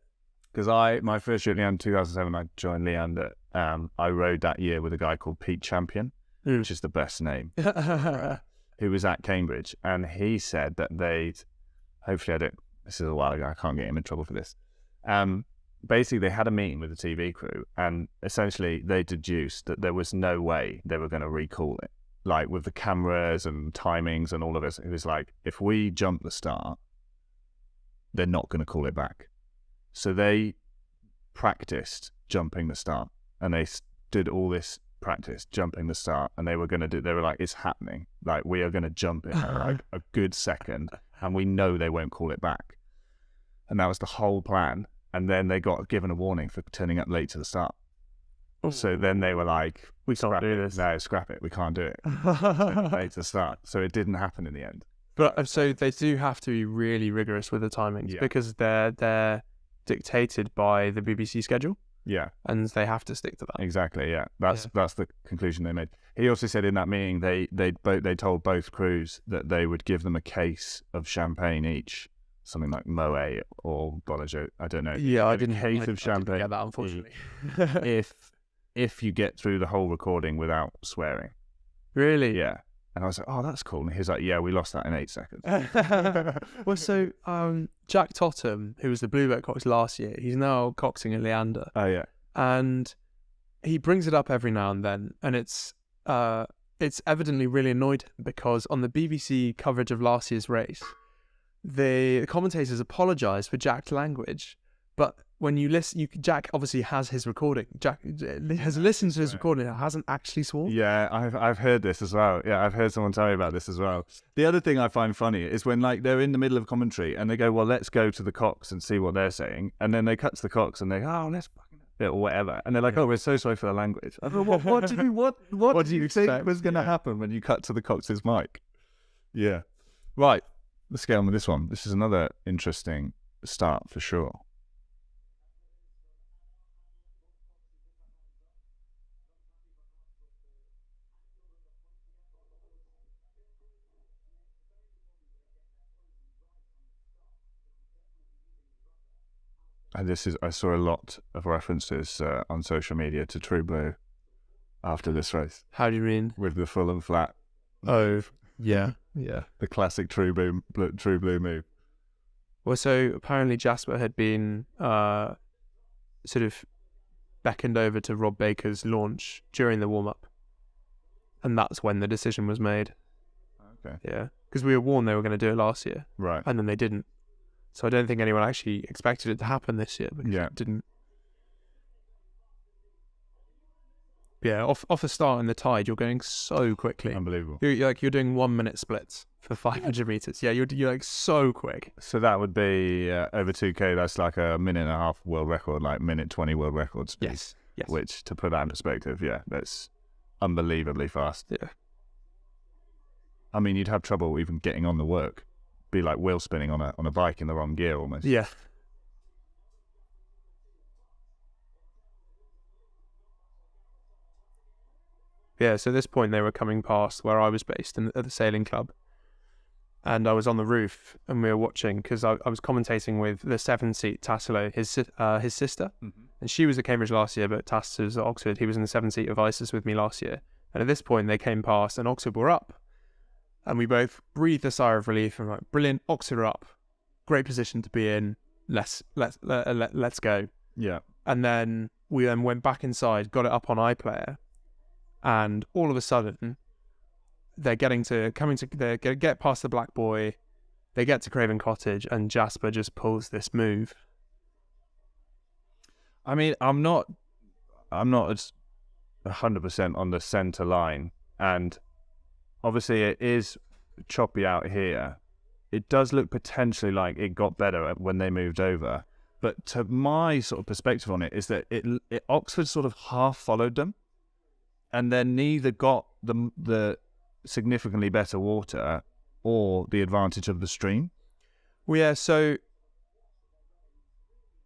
Because my first year at Leander 2007, I joined Leander. I rode that year with a guy called Pete Champion, which is the best name. Who was at Cambridge, and he said that this is a while ago, I can't get him in trouble for this. Basically they had a meeting with the TV crew, and essentially they deduced that there was no way they were going to recall it. Like with the cameras and timings and all of this, it was like, if we jump the start, they're not going to call it back. So they practiced jumping the start, and they did all this practice jumping the start, and they were like, it's happening, like we are going to jump it at like a good second, and we know they won't call it back. And that was the whole plan. And then they got given a warning for turning up late to the start. So then they were like, we can't do this. No, scrap it, we can't do it. Late to start. So it didn't happen in the end. But so they do have to be really rigorous with the timings, because they're dictated by the BBC schedule. Yeah. And they have to stick to that. Exactly, yeah. That's the conclusion they made. He also said in that meeting they told both crews that they would give them a case of champagne each, something like Moet or Bowesman-Jones, I don't know. Yeah, I didn't case of champagne. I didn't get that, unfortunately. if you get through the whole recording without swearing. Really? Yeah. And I was like, oh, that's cool. And he was like, yeah, we lost that in 8 seconds. Well, so Jack Totham, who was the bluebird cox last year, he's now coxing at Leander, Oh, yeah. and he brings it up every now and then, and it's evidently really annoyed him because on the BBC coverage of last year's race, the commentators apologised for Jack's language, but when you listen, Jack obviously has his recording. Jack has listened to his recording and hasn't actually sworn. Yeah, I've heard this as well. Yeah, I've heard someone tell me about this as well. The other thing I find funny is when like they're in the middle of commentary and they go, well, let's go to the Cox and see what they're saying. And then they cut to the Cox and they go, oh, let's fucking or whatever. And they're like, oh, we're so sorry for the language. I thought, what do you think expect? was going to happen when you cut to the Cox's mic? Yeah. Right. Let's get on with this one. This is another interesting start for sure. And I saw a lot of references on social media to True Blue after this race How do you mean? with the full and flat, Oh, yeah, yeah. the classic True Blue move. Well, so apparently Jasper had been sort of beckoned over to Rob Baker's launch during the warm-up, and that's when the decision was made. Okay. Yeah, because we were warned they were going to do it last year, Right. and then they didn't. So I don't think anyone actually expected it to happen this year because it didn't. Yeah, off the start in the tide, you're going so quickly. Unbelievable. You're doing 1 minute splits for 500 meters. Yeah, you're like so quick. So that would be over 2K. That's like a minute and a half world record, like minute 20 world record speed. Yes. Which, to put that in perspective, yeah, that's unbelievably fast. Yeah. I mean, you'd have trouble even getting on the work. Be like wheel spinning on a bike in the wrong gear almost. Yeah. Yeah, so at this point they were coming past where I was based at the sailing club. And I was on the roof and we were watching because I was commentating with the 7-seat Tassilo, his sister. Mm-hmm. And she was at Cambridge last year, but Tass was at Oxford. He was in the 7-seat of Isis with me last year. And at this point they came past and Oxford were up. And we both breathed a sigh of relief and like, brilliant, Oxford are up. Great position to be in. Let's go. Yeah. And then we went back inside, got it up on iPlayer, and all of a sudden they're get past the Black Boy, they get to Craven Cottage, and Jasper just pulls this move. I mean, I'm not as 100% on the centre line, and obviously it is choppy out here. It does look potentially like it got better when they moved over. But to my sort of perspective on it is that Oxford sort of half followed them, and then neither got the significantly better water or the advantage of the stream. Well, yeah, so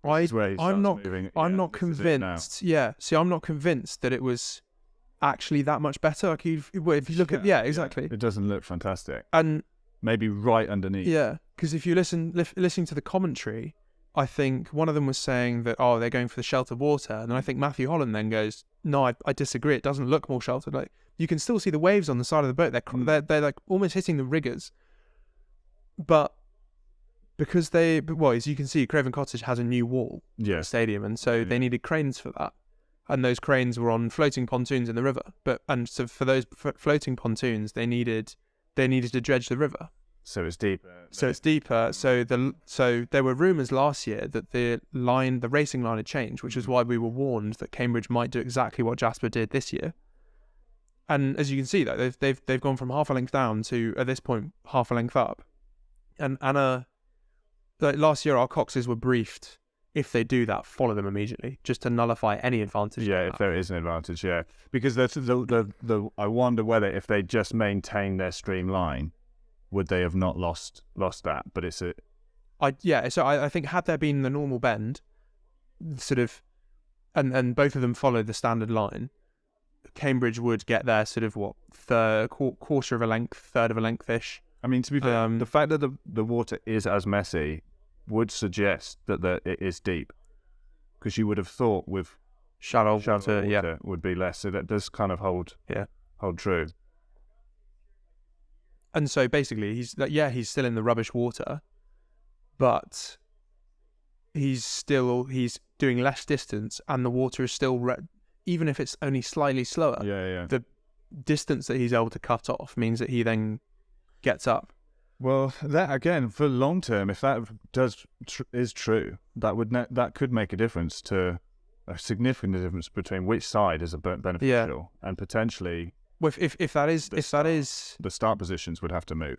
I'm not convinced. Yeah, see, I'm not convinced that it was actually that much better. Like if you look at exactly. It doesn't look fantastic. And maybe right underneath. Yeah, because if you listening to the commentary, I think one of them was saying that they're going for the sheltered water, and then I think Matthew Holland then goes, no, I disagree. It doesn't look more sheltered. Like you can still see the waves on the side of the boat. They're like almost hitting the riggers, but because as you can see, Craven Cottage has a new wall in the stadium, and so they needed cranes for that. And those cranes were on floating pontoons in the river. So for those floating pontoons, they needed to dredge the river. So it's deeper. So there were rumours last year that the racing line had changed, which is why we were warned that Cambridge might do exactly what Jasper did this year. And as you can see, though, they've gone from half a length down to at this point half a length up. And Anna, last year our coxes were briefed. If they do that, follow them immediately, just to nullify any advantage. Yeah, if there is an advantage, yeah. Because I wonder whether if they just maintain their stream line, would they have not lost that? But it's a... So I think had there been the normal bend, sort of, and both of them followed the standard line, Cambridge would get their sort of quarter of a length, third of a length-ish. I mean, to be fair, the fact that the water is as messy would suggest that it is deep, because you would have thought with shallow water would be less. So that does kind of hold true. And so basically, he's like, yeah, he's still in the rubbish water, but he's doing less distance, and the water is still even if it's only slightly slower. Yeah. The distance that he's able to cut off means that he then gets up. Well, that again, for long term, if that is true, that could make a significant difference between which side is beneficial, and potentially. Well, if that is the start positions would have to move.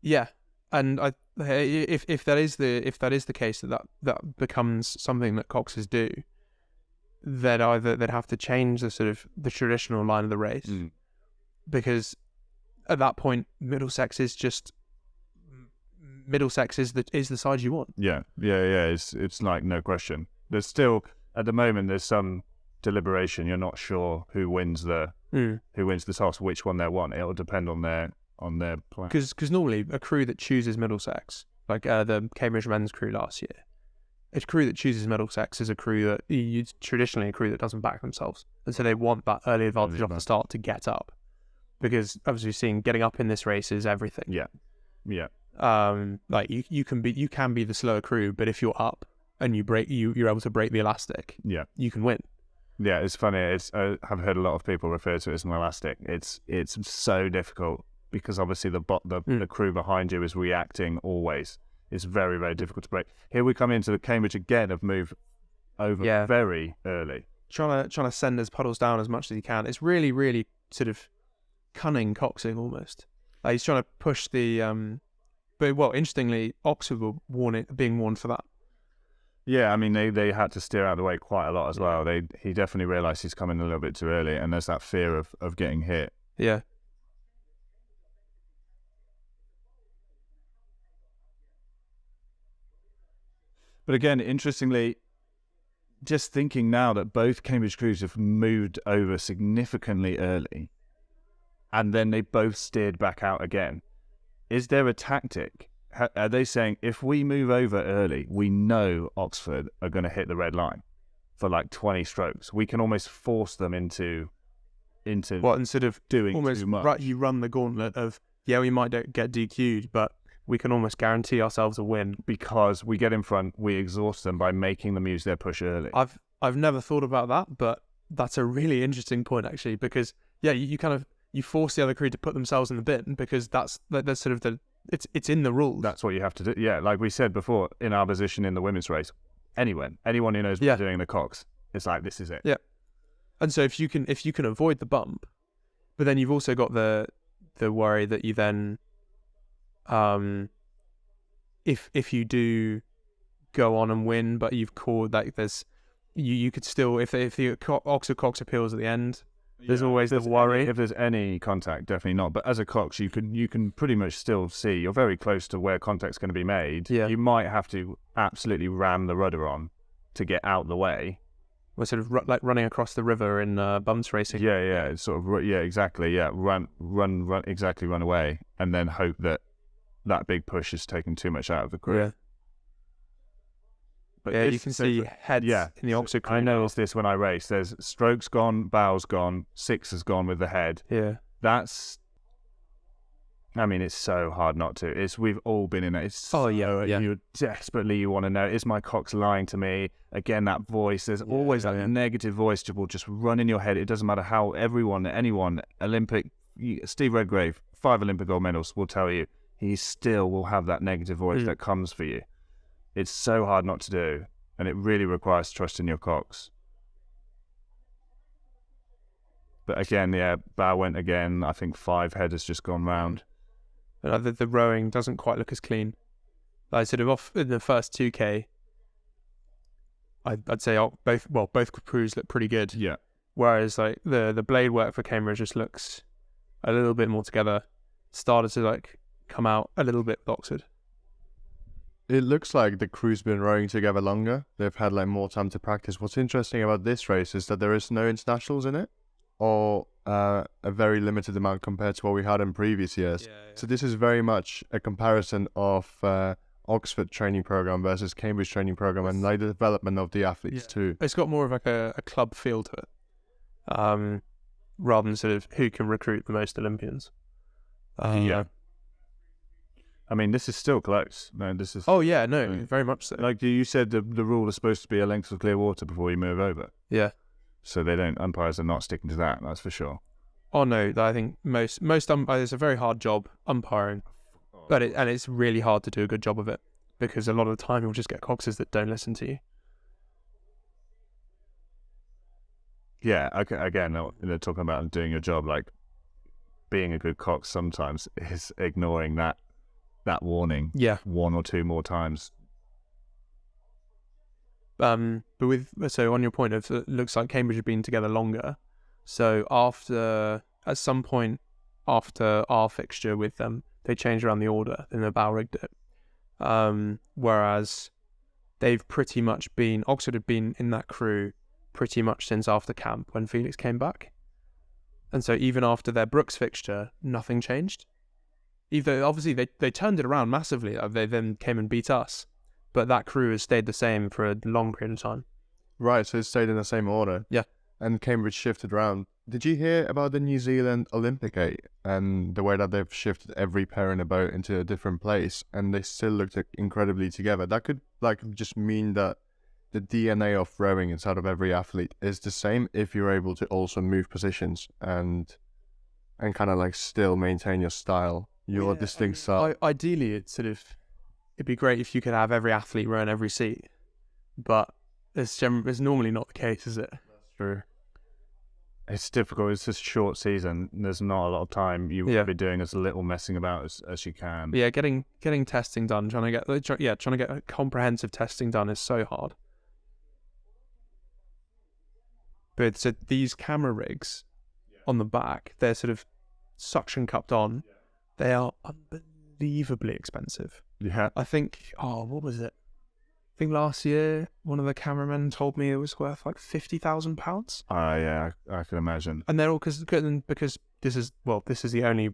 Yeah, and if that is the case, that becomes something that coxers do, then either they'd have to change the sort of the traditional line of the race, because at that point Middlesex is the side you want. Yeah. It's like no question. There's still at the moment there's some deliberation. You're not sure who wins the toss, which one they want. It'll depend on their plan. Because normally a crew that chooses Middlesex, like the Cambridge men's crew last year, a crew that chooses Middlesex is a crew that traditionally a crew that doesn't back themselves, and so they want that early advantage off the start to get up, because obviously getting up in this race is everything. Yeah. Like you can be the slower crew, but if you're up and you're able to break the elastic, you can win. Yeah, it's funny. I've heard a lot of people refer to it as an elastic. It's so difficult because obviously the crew behind you is reacting always. It's very, very difficult to break. Here we come into the Cambridge again have moved over very early. Trying to send his puddles down as much as he can. It's really, really sort of cunning coxing almost. He's trying to push the but interestingly, Oxford were being warned for that. Yeah, I mean they had to steer out of the way quite a lot as well. He definitely realised he's coming a little bit too early, and there's that fear of getting hit. Yeah. But again, interestingly, just thinking now that both Cambridge crews have moved over significantly early, and then they both steered back out again. Is there a tactic? Are they saying, if we move over early, we know Oxford are going to hit the red line for like 20 strokes? We can almost force them into instead of doing almost too much. You run the gauntlet of, we might get DQ'd, but we can almost guarantee ourselves a win. Because we get in front, we exhaust them by making them use their push early. I've never thought about that, but that's a really interesting point actually, because you force the other crew to put themselves in the bin, because that's sort of it's in the rules. That's what you have to do. Yeah, like we said before, in our position in the women's race, anyone who knows what they're doing in the cox, it's like, this is it. Yeah. And so if you can avoid the bump, but then you've also got the worry that you then, if you do go on and win, but you've caught, like there's you could still, if the Oxford Cox appeals at the end, there's always the worry. If there's any contact, definitely not. But as a cox, you can pretty much still see. You're very close to where contact's going to be made. Yeah. You might have to absolutely ram the rudder on to get out the way. We're sort of like running across the river in bumps racing. Yeah. It's sort of exactly. Yeah, run away, and then hope that big push is taking too much out of the crew. Yeah. But you can see heads in the Oxford crew. I noticed this when I race. There's strokes gone, bows gone, six has gone with the head. Yeah. It's so hard not to. We've all been in it. You want to know, is my cox lying to me? Again, that voice. There's always that negative voice that will just run in your head. It doesn't matter how anyone, Olympic, Steve Redgrave, 5 Olympic gold medals, will tell you, he still will have that negative voice that comes for you. It's so hard not to do, and it really requires trust in your cox. But again, bow went again. I think 5 head has just gone round. The rowing doesn't quite look as clean. Like sort of off in the first 2K, I'd say both crews look pretty good. Yeah. Whereas like the blade work for Cambridge just looks a little bit more together. Started to like come out a little bit with Oxford. It looks like the crew's been rowing together longer. They've had like more time to practice. What's interesting about this race is that there is no internationals in it, or a very limited amount compared to what we had in previous years. Yeah. So this is very much a comparison of Oxford training program versus Cambridge training program, and like the development of the athletes too. It's got more of like a club feel to it, rather than sort of who can recruit the most Olympians. Yeah. I mean, this is still close. No, this is. Oh yeah, no, very much so. Like you said, the rule is supposed to be a length of clear water before you move over. Yeah. So they don't. Umpires are not sticking to that. That's for sure. Oh no, I think most umpires, it's a very hard job umpiring, but it's really hard to do a good job of it because a lot of the time you'll just get coxes that don't listen to you. Yeah. Okay. Again, they're talking about doing your job. Like being a good cox sometimes is ignoring that warning. Yeah. One or two more times. But so on your point of it looks like Cambridge have been together longer. So at some point after our fixture with them, they changed around the order and the bow rigged it. Whereas they've pretty much been, Oxford have been in that crew pretty much since after camp when Felix came back. And so even after their Brooks fixture, nothing changed. Even though obviously they turned it around massively. They then came and beat us. But that crew has stayed the same for a long period of time. Right, so it stayed in the same order. Yeah. And Cambridge shifted around. Did you hear about the New Zealand Olympic 8 and the way that they've shifted every pair in a boat into a different place and they still looked incredibly together? That could just mean that the DNA of rowing inside of every athlete is the same if you're able to also move positions and kind of still maintain your style, your distinct style. Ideally, it'd be great if you could have every athlete row in every seat, but it's normally not the case, is it? That's true. It's difficult. It's just a short season. There's not a lot of time. You will be doing as little messing about as you can. But yeah, getting testing done, trying to get comprehensive testing done is so hard. But so these camera rigs on the back, they're sort of suction cupped on. They are unbelievably expensive. Yeah. I think, what was it? I think last year, one of the cameramen told me it was worth like £50,000. Yeah, I can imagine. And they're all because this is the only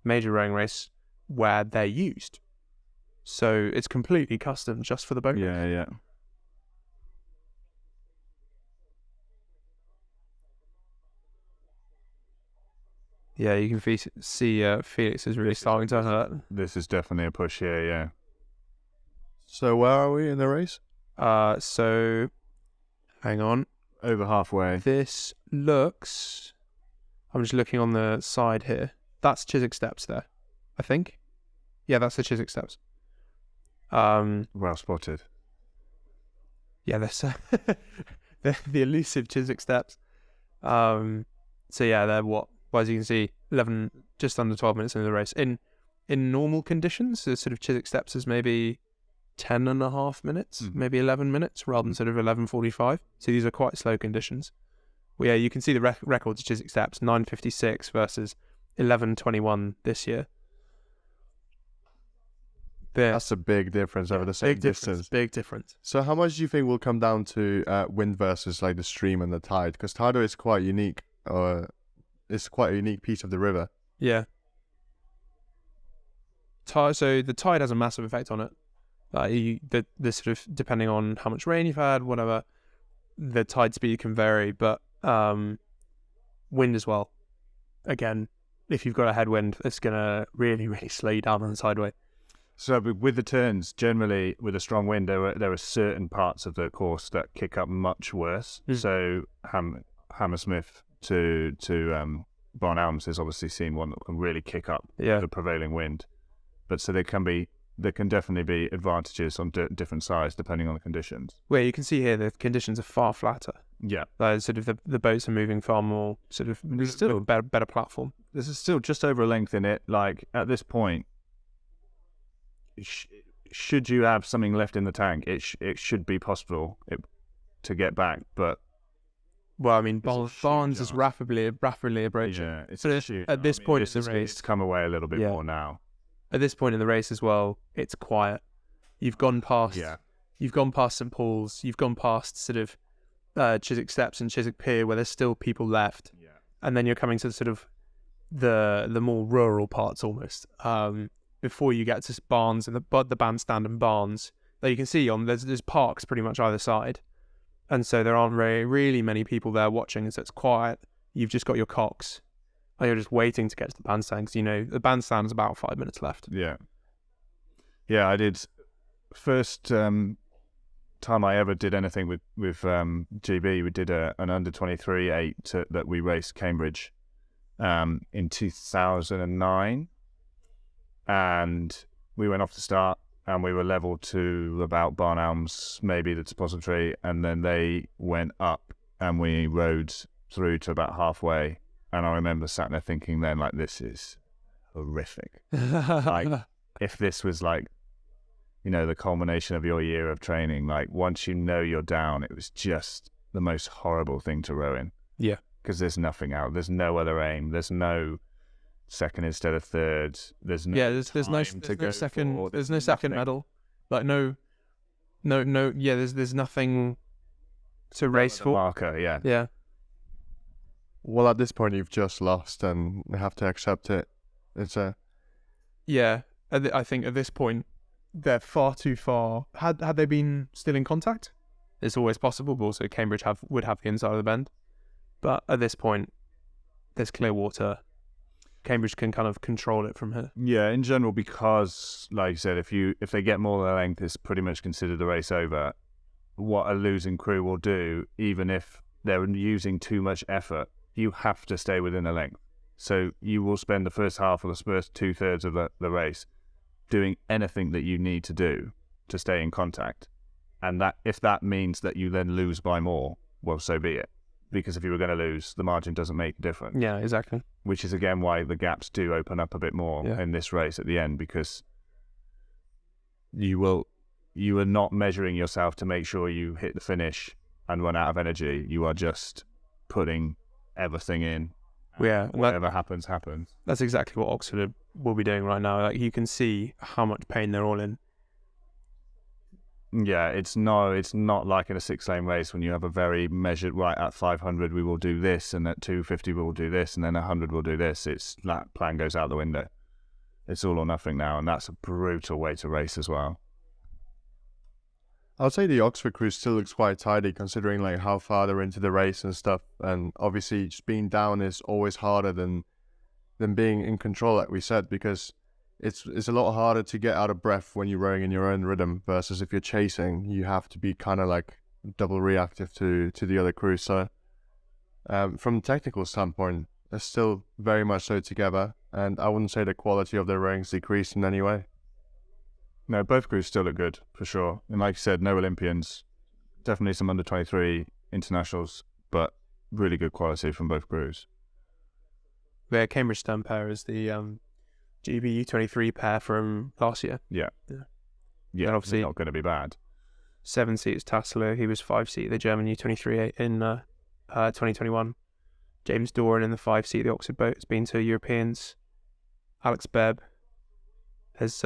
major rowing race where they're used. So it's completely custom just for the boat race. Yeah. Yeah, you can see Felix is really starting to hurt. This is definitely a push here, yeah. So where are we in the race? So hang on. Over halfway. This looks, I'm just looking on the side here. That's Chiswick Steps there, I think. Yeah, that's the Chiswick Steps. Well spotted. Yeah, they're the elusive Chiswick Steps. So yeah, they're what? Well, as you can see, 11, just under 12 minutes into the race. In normal conditions, the sort of Chiswick Steps is maybe 10 and a half minutes, maybe 11 minutes, rather than sort of 11:45. So these are quite slow conditions. Well, yeah, you can see the records of Chiswick Steps, 9:56 versus 11:21 this year. That's a big difference over the same distance. Big difference. So how much do you think will come down to wind versus the stream and the tide? Because tidal is quite unique. It's quite a unique piece of the river. Yeah. So the tide has a massive effect on it. The sort of, depending on how much rain you've had, whatever, the tide speed can vary, but wind as well. Again, if you've got a headwind, it's going to really, really slow you down on the sideway. So with the turns, generally with a strong wind, there are certain parts of the course that kick up much worse. So Hammersmith to Barn Elms has obviously seen one that can really kick up the prevailing wind. But so there can definitely be advantages on different sides depending on the conditions. Well, you can see here the conditions are far flatter. Yeah. Sort of the boats are moving far more, sort of still better platform. There's still just over a length in it. Like at this point, should you have something left in the tank, it should be possible to get back. But well, I mean, Barnes is rapidly approaching. Yeah, it's at this point in the race, it's come away a little bit more now. At this point in the race as well, it's quiet. You've gone past St Paul's. You've gone past sort of Chiswick Steps and Chiswick Pier, where there's still people left. Yeah. And then you're coming to sort of the more rural parts almost. Before you get to Barnes and the bandstand and Barnes, that you can see there's parks pretty much either side, and so there aren't really many people there watching, so it's quiet. You've just got your cocks, Like you're just waiting to get to the bandstand because the bandstand's about 5 minutes left. Yeah. Yeah, I did. First time I ever did anything with GB, we did an under 23 that we raced Cambridge in 2009, and we went off the start and we were level to about Barn Elms, maybe the Depository, and then they went up and we rode through to about halfway, and I remember sat there thinking then, like, this is horrific. Like, if this was like, the culmination of your year of training, like once you're down, it was just the most horrible thing to row in. Yeah. Because there's nothing out. There's no other aim. There's no second instead of third. There's no there's no second. There's no second medal. Like no. Yeah, there's nothing to race for. Marker, yeah. Yeah. Well, at this point, you've just lost and you have to accept it. Yeah, I think at this point, they're far too far. Had they been still in contact, it's always possible, but also Cambridge would have the inside of the bend. But at this point, there's clear water. Cambridge can kind of control it from here. Yeah, in general, because, like you said, if they get more than their length, it's pretty much considered the race over. What a losing crew will do, even if they're using too much effort, you have to stay within the length. So you will spend the first half or the first 2/3 of the race doing anything that you need to do to stay in contact. And that if that means that you then lose by more, well, so be it. Because if you were going to lose, the margin doesn't make a difference. Yeah, exactly. Which is, again, why the gaps do open up a bit more in this race at the end, because you are not measuring yourself to make sure you hit the finish and run out of energy. You are just putting everything in. Yeah, whatever happens. That's exactly what Oxford will be doing right now. Like, you can see how much pain they're all in. Yeah, it's not like in a 6-lane race when you have a very measured, right, at 500 we will do this, and at 250 we will do this, and then 100 we'll do this. That plan goes out the window. It's all or nothing now, and that's a brutal way to race as well. I would say the Oxford crew still looks quite tidy considering like how far they're into the race and stuff. And obviously just being down is always harder than being in control, like we said, because it's a lot harder to get out of breath when you're rowing in your own rhythm versus if you're chasing, you have to be kind of like double reactive to the other crew. So from a technical standpoint, they're still very much so together, and I wouldn't say the quality of their rowing's decreased in any way. No, both crews still look good, for sure. And like you said, no Olympians, definitely some under-23 internationals, but really good quality from both crews. Their Cambridge Stern pair is the GB U23 pair from last year. Yeah, and obviously not going to be bad. 7 seats Tassilo, he was 5 seat the German U23 in 2021. James Doran in the 5 seat the Oxford boat has been to Europeans. Alex Bebb has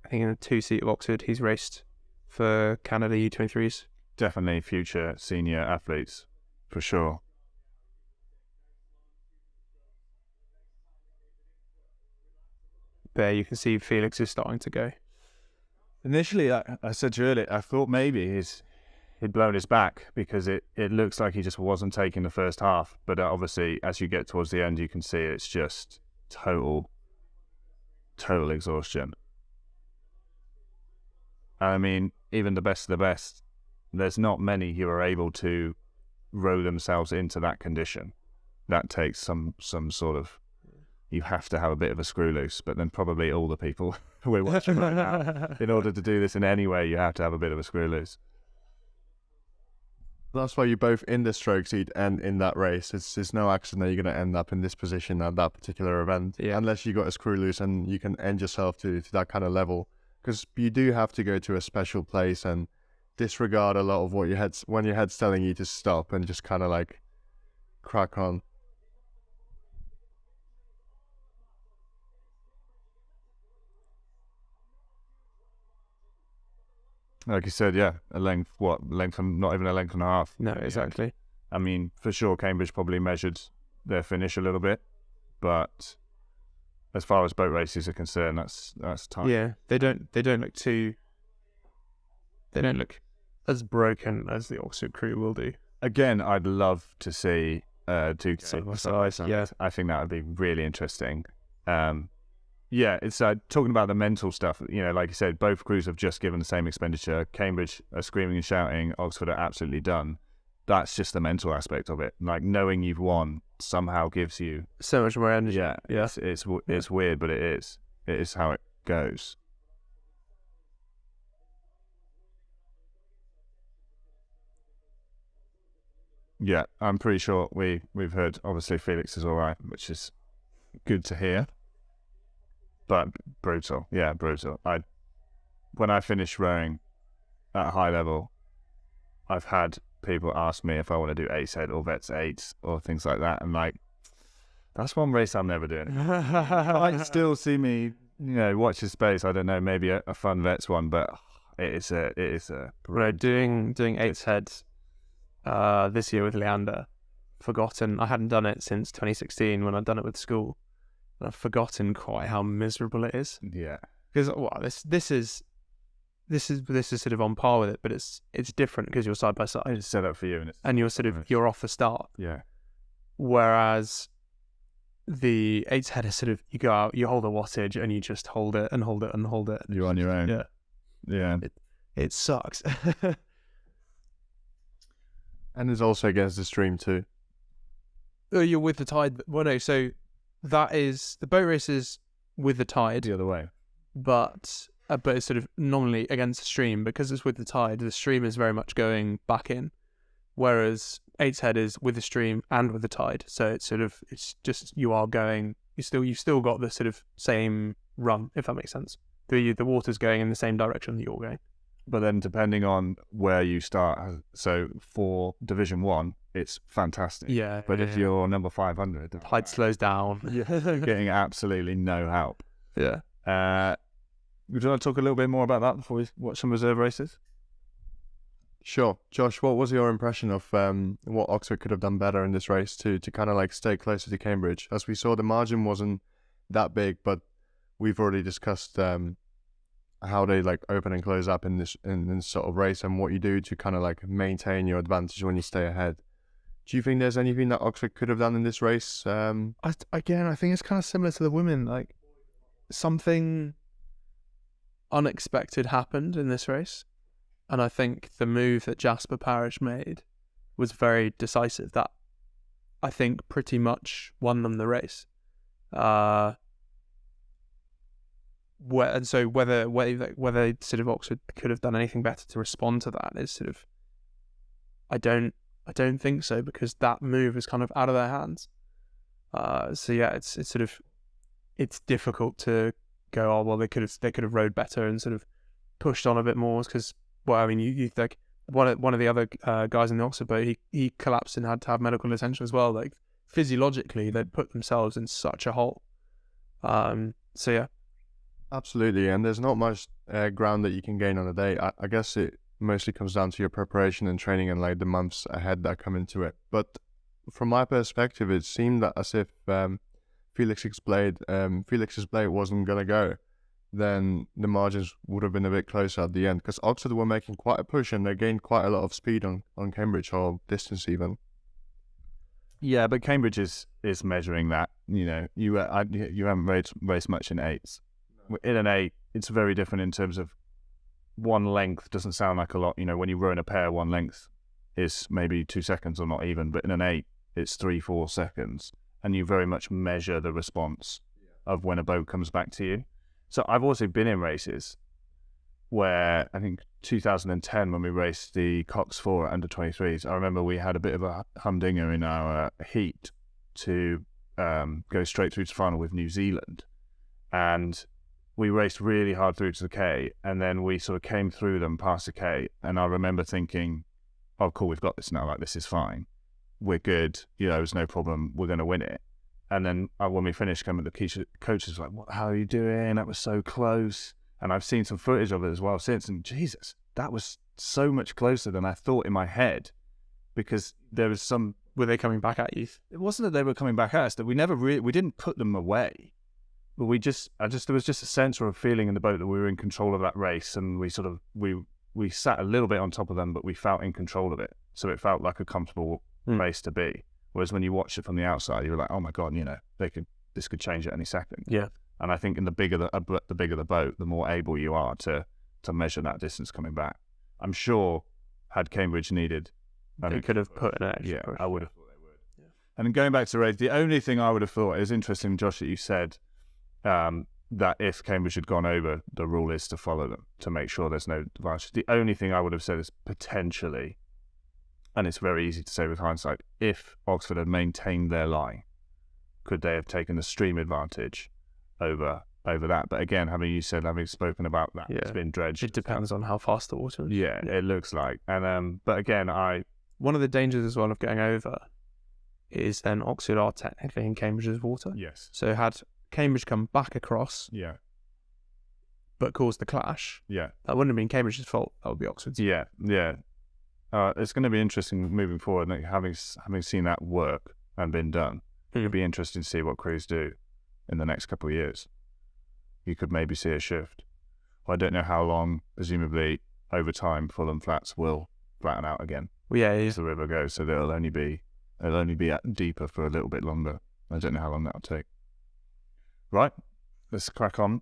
I think in the 2 seat of Oxford, he's raced for Canada U23s. Definitely future senior athletes, for sure. There you can see Felix is starting to go. Initially, I said to you earlier, I thought maybe he'd blown his back because it looks like he just wasn't taking the first half. But obviously, as you get towards the end, you can see it's just total exhaustion. I mean, even the best of the best, there's not many who are able to row themselves into that condition. That takes some sort of, you have to have a bit of a screw loose, but then probably all the people we're watching right now, in order to do this in any way, you have to have a bit of a screw loose. That's why you're both in the stroke seat and in that race. It's no accident that you're going to end up in this position at that particular event, unless you got a screw loose and you can end yourself to that kind of level. Because you do have to go to a special place and disregard a lot of what when your head's telling you to stop and just kind of like crack on. Like you said, yeah, not even a length and a half. No, exactly. I mean, for sure, Cambridge probably measured their finish a little bit, but as far as boat races are concerned, that's tight. Yeah, they don't look as broken as the Oxford crew will do. Again, I'd love to see 2K. Size, yeah. I think that would be really interesting. Yeah, it's talking about the mental stuff. You know, like you said, both crews have just given the same expenditure. Cambridge are screaming and shouting. Oxford are absolutely done. That's just the mental aspect of it. Like knowing you've won somehow gives you so much more energy. yeah. It's weird, but it is. It is how it goes. Yeah, I'm pretty sure we've heard. Obviously, Felix is all right, which is good to hear. But brutal, yeah, brutal. When I finished rowing at a high level, I've had people ask me if I want to do 8 head or vets 8 or things like that, and like, that's one race I'm never doing. I still see me, watch this space. I don't know, maybe a fun vets one, but it is a. Doing 8 heads this year with Leander. Forgotten. I hadn't done it since 2016 when I'd done it with school. And I've forgotten quite how miserable it is. Yeah. Because this is sort of on par with it, but it's different because you're side by side. It's set up for you, and you're you're off the start. Yeah. Whereas the 8 head is sort of, you go out, you hold a wattage, and you just hold it and hold it and hold it. You're on your own. Yeah. Yeah. It sucks. And it's also against the stream too. You're with the tide. Well, no, so that is, the boat race is with the tide. The other way. But it's sort of nominally against the stream, because it's with the tide. The stream is very much going back in, whereas 8 head is with the stream and with the tide. So it's just you've still got the sort of same run, if that makes sense. The water's going in the same direction that you're going. But then depending on where you start, so for Division 1, it's fantastic. Yeah. But if you're number 500, the tide slows down. you're getting absolutely no help. Yeah. Would you want to talk a little bit more about that before we watch some reserve races? Sure. Josh, what was your impression of what Oxford could have done better in this race to kind of like stay closer to Cambridge? As we saw, the margin wasn't that big, but we've already discussed how they like open and close up in this sort of race, and what you do to kind of like maintain your advantage when you stay ahead. Do you think there's anything that Oxford could have done in this race? I think it's kind of similar to the women. Like, something unexpected happened in this race, and I think the move that Jasper Parrish made was very decisive. That, I think, pretty much won them the race. Whether sort of Oxford could have done anything better to respond to that is sort of, I don't think so, because that move is kind of out of their hands. So yeah, it's sort of, it's difficult to go, oh well, they could have rowed better and sort of pushed on a bit more, because, well, I mean, you like one of the other guys in the Oxford boat, he collapsed and had to have medical attention as well. Like, physiologically, they'd put themselves in such a hole. So yeah. Absolutely, and there's not much ground that you can gain on a day. I guess it mostly comes down to your preparation and training and like the months ahead that come into it. But from my perspective, it seemed that as if Felix's blade wasn't going to go, then the margins would have been a bit closer at the end, because Oxford were making quite a push and they gained quite a lot of speed on Cambridge, or distance even. Yeah, but Cambridge is measuring that. You haven't raced much in 8s. In an 8, it's very different in terms of one length doesn't sound like a lot. When you row in a pair, one length is maybe 2 seconds or not even, but in an 8, it's 3-4 seconds, and you very much measure the response of when a boat comes back to you. So I've also been in races where, I think 2010, when we raced the Cox 4 at under 23s, I remember we had a bit of a humdinger in our heat to go straight through to final with New Zealand, and we raced really hard through to the K, and then we sort of came through them past the K, and I remember thinking, oh cool, we've got this now, like this is fine, we're good, there's no problem, we're going to win it. And then when we finished, the coach was like, what, how are you doing? That was so close. And I've seen some footage of it as well since, and Jesus, that was so much closer than I thought in my head, because there was some... Were they coming back at you? It wasn't that they were coming back at us, that we didn't put them away. But there was just a sense or a feeling in the boat that we were in control of that race, and we sat a little bit on top of them, but we felt in control of it. So it felt like a comfortable race to be. Whereas when you watch it from the outside, you're like, oh my God, this could change at any second. Yeah. And I think in the bigger the boat, the more able you are to measure that distance coming back. I'm sure had Cambridge needed, They could have put an extra push. I would have thought they would. Yeah. And going back to race, the only thing I would have thought, it was interesting, Josh, that you said that if Cambridge had gone over, the rule is to follow them to make sure there's no advantage. The only thing I would have said is potentially, and it's very easy to say with hindsight, if Oxford had maintained their line, could they have taken the stream advantage over that? But again, having spoken about that, it's been dredged. It depends on how fast the water is. Yeah, it looks like. And but again, one of the dangers as well of going over is then Oxford are technically in Cambridge's water. Yes. So had Cambridge come back across, but caused the clash, that wouldn't have been Cambridge's fault. That would be Oxford's. Yeah. It's going to be interesting moving forward. Having seen that work and been done, it'll be interesting to see what crews do in the next couple of years. You could maybe see a shift. Well, I don't know how long. Presumably, over time, Fulham Flats will flatten out again. Well, as the river goes, so they'll only be deeper for a little bit longer. I don't know how long that'll take. Right, let's crack on.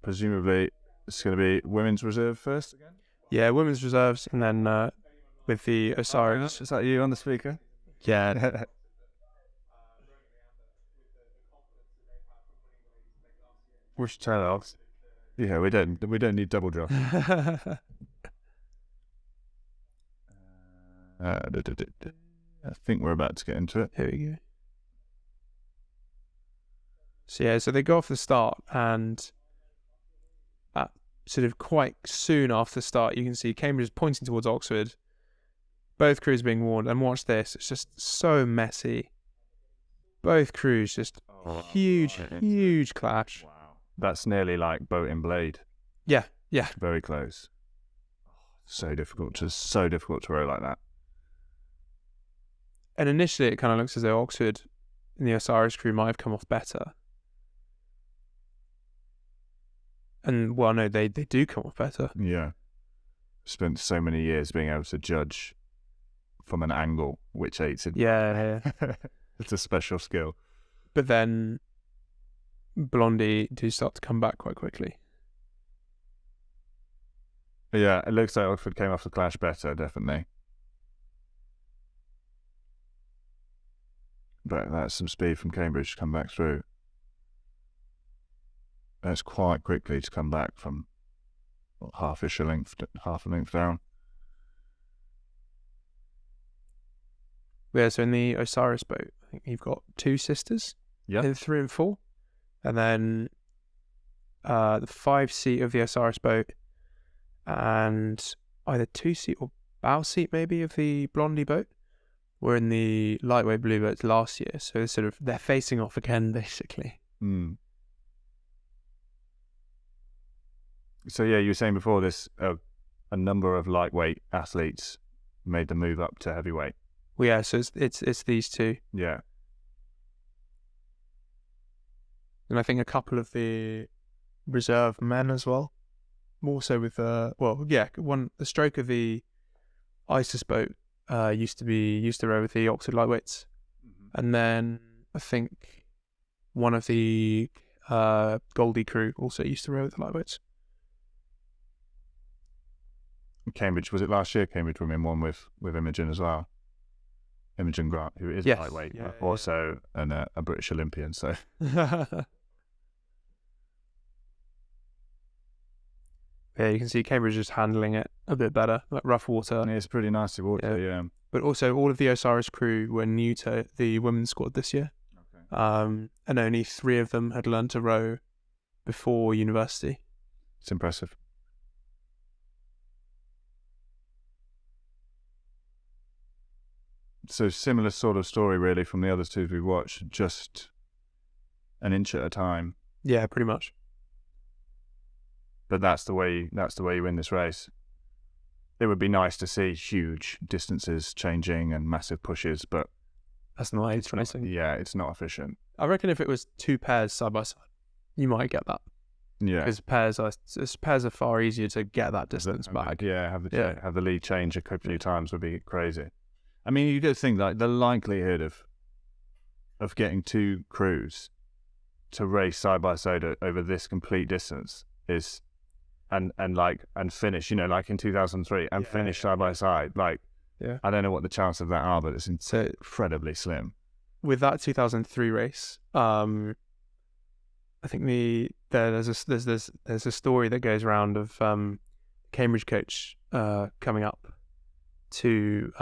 Presumably, it's going to be women's reserve first again. Yeah, women's reserves, and then with the Osiris. Is that you on the speaker? Yeah. Wish tails. Yeah, we don't need double drop. I think we're about to get into it. Here we go. So they go off the start, and sort of quite soon after the start, you can see Cambridge is pointing towards Oxford. Both crews being warned, and watch this. It's just so messy. Both crews just huge clash. Wow. That's nearly like boat and blade. Yeah. Very close. So difficult to row like that. And initially, it kind of looks as though Oxford and the Osiris crew might have come off better. And, well, no, they do come off better. Yeah. Spent so many years being able to judge from an angle which aids in. Yeah. It's a special skill. But then Blondie do start to come back quite quickly. Yeah, it looks like Oxford came off the clash better, definitely. But that's some speed from Cambridge to come back through. That's quite quickly to come back from half a length down. Yeah, so in the Osiris boat, I think you've got two sisters. Yeah. In 3 and 4. And then the 5-seat of the Osiris boat, and either 2-seat or bow seat maybe of the Blondie boat were in the lightweight blue boats last year. So they're facing off again, basically. So yeah, you were saying before this, a number of lightweight athletes made the move up to heavyweight. Well, yeah, so it's these two. Yeah. And I think a couple of the reserve men as well. More so with the stroke of the ISIS boat used to row with the Oxford lightweights. And then I think one of the Goldie crew also used to row with the lightweights. Cambridge, was it last year Cambridge women won with Imogen as well? Imogen Grant, who is lightweight, also a British Olympian, so. Yeah, you can see Cambridge is handling it a bit better, like rough water. And it's pretty nasty water, yeah. But also, all of the Osiris crew were new to the women's squad this year. Okay. And only 3 of them had learned to row before university. It's impressive. So similar sort of story, really, from the other two we watched, just an inch at a time. Yeah, pretty much. But that's the way you win this race. It would be nice to see huge distances changing and massive pushes, but that's not how it's racing. Yeah, it's not efficient. I reckon if it was 2 pairs side by side, you might get that. Yeah, because pairs are far easier to get that distance back. Yeah, have the lead change a couple of times would be crazy. I mean, you do think like the likelihood of of getting two crews to race side by side over this complete distance is, and finish, like in 2003, and finish side by side. Like, I don't know what the chances of that are, but it's incredibly slim. With that 2003 race, I think there's a story that goes around of Cambridge coach coming up to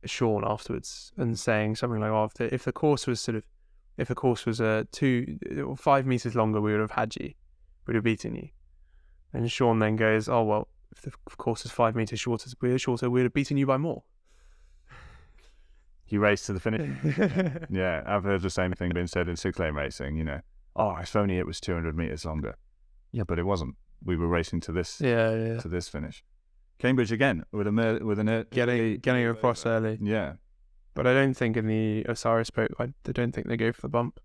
Sean afterwards and saying something like, "Oh, if the course was 2 or 5 meters longer, we would have had you, we'd have beaten you." And Sean then goes, "Oh well, if the course is 5 meters shorter, we'd have beaten you by more." He raced to the finish. Yeah, I've heard the same thing being said in 6-lane racing. Oh, if only it was 200 meters longer. Yeah, but it wasn't. We were racing to this to this finish. Cambridge again with an getting across early. Yeah, but I don't think in the Osiris boat, I don't think they go for the bump.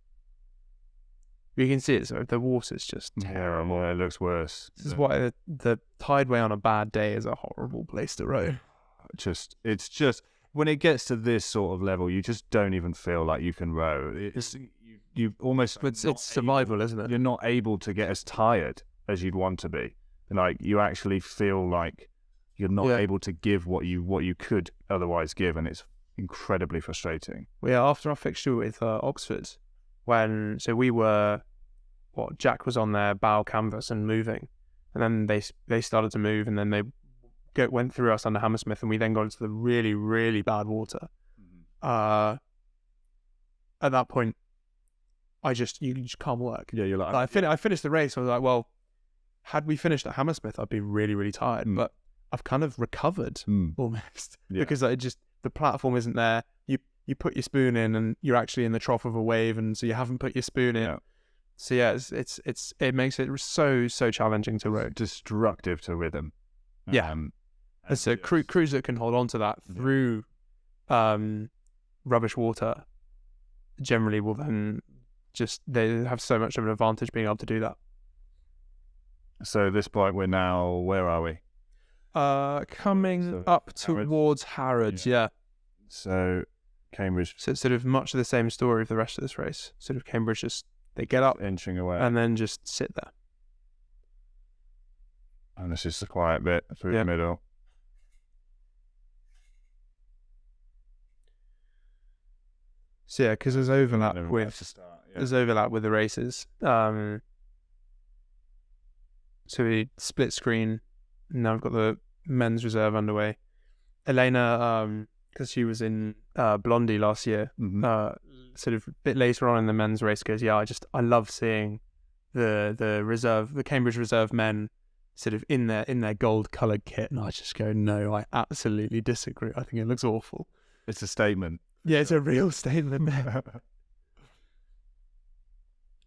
You can see it. So the water's just terrible. Yeah, it looks worse. This is why the tideway on a bad day is a horrible place to row. It's just when it gets to this sort of level, you just don't even feel like you can row. You almost it's survival, isn't it? You're not able to get as tired as you'd want to be. Like you actually feel like you're not able to give what you could otherwise give, and it's incredibly frustrating. Well, yeah, after our fixture with Oxford, we were, Jack was on their bow canvas and moving, and then they started to move, and then they went through us under Hammersmith, and we then got into the really, really bad water. At that point, you just can't work. Yeah, you're like I finished the race. I was like, well, had we finished at Hammersmith, I'd be really, really tired. But I've kind of recovered almost because the platform isn't there. You put your spoon in, and you're actually in the trough of a wave, and so you haven't put your spoon in. Yeah. So yeah, it makes it so challenging to row. Destructive to rhythm. Yeah. And so crews that can hold on to that through rubbish water generally will then they have so much of an advantage being able to do that. So this point, we're now, where are we? Coming up towards Harrods, yeah. So Cambridge. So it's sort of much of the same story of the rest of this race. Sort of Cambridge they get up, inching away, and then just sit there. And this is the quiet bit through the middle. So yeah, because there's overlap with the races. So we split screen. Now we've got the men's reserve underway. Elena, because she was in Blondie last year, sort of a bit later on in the men's race, goes, "Yeah, I love seeing the Cambridge Reserve men sort of in their gold coloured kit." And I just go, "No, I absolutely disagree. I think it looks awful." It's a statement. Yeah, it's a real statement.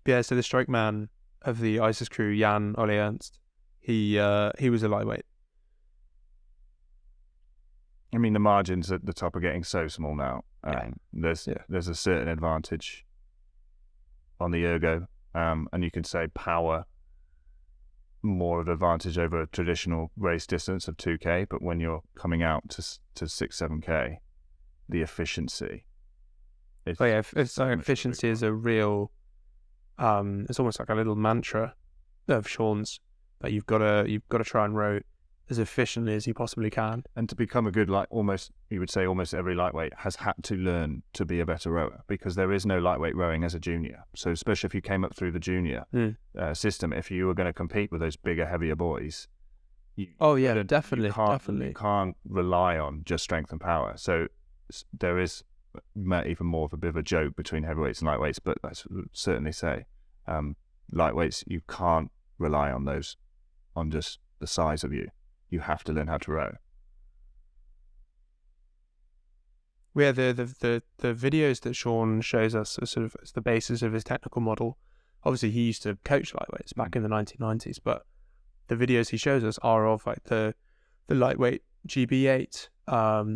Yeah, so the stroke man of the ISIS crew, Jan Ole Ernst, he was a lightweight. I mean, the margins at the top are getting so small now. There's a certain advantage on the ergo, and you could say power more of an advantage over a traditional race distance of 2K, but when you're coming out to 6-7K, the efficiency. Efficiency is a real. It's almost like a little mantra of Sean's that you've got to try and row as efficiently as you possibly can. And to become a good almost every lightweight has had to learn to be a better rower, because there is no lightweight rowing as a junior. So especially if you came up through the junior system, if you were going to compete with those bigger, heavier boys. Definitely. You can't rely on just strength and power. So there is even more of a bit of a joke between heavyweights and lightweights, but I certainly say lightweights, you can't rely on those, on just the size of you. You have to learn how to row. Yeah, the videos that Sean shows us are sort of it's the basis of his technical model. Obviously, he used to coach lightweights back in the 1990s, but the videos he shows us are of like the lightweight GB8,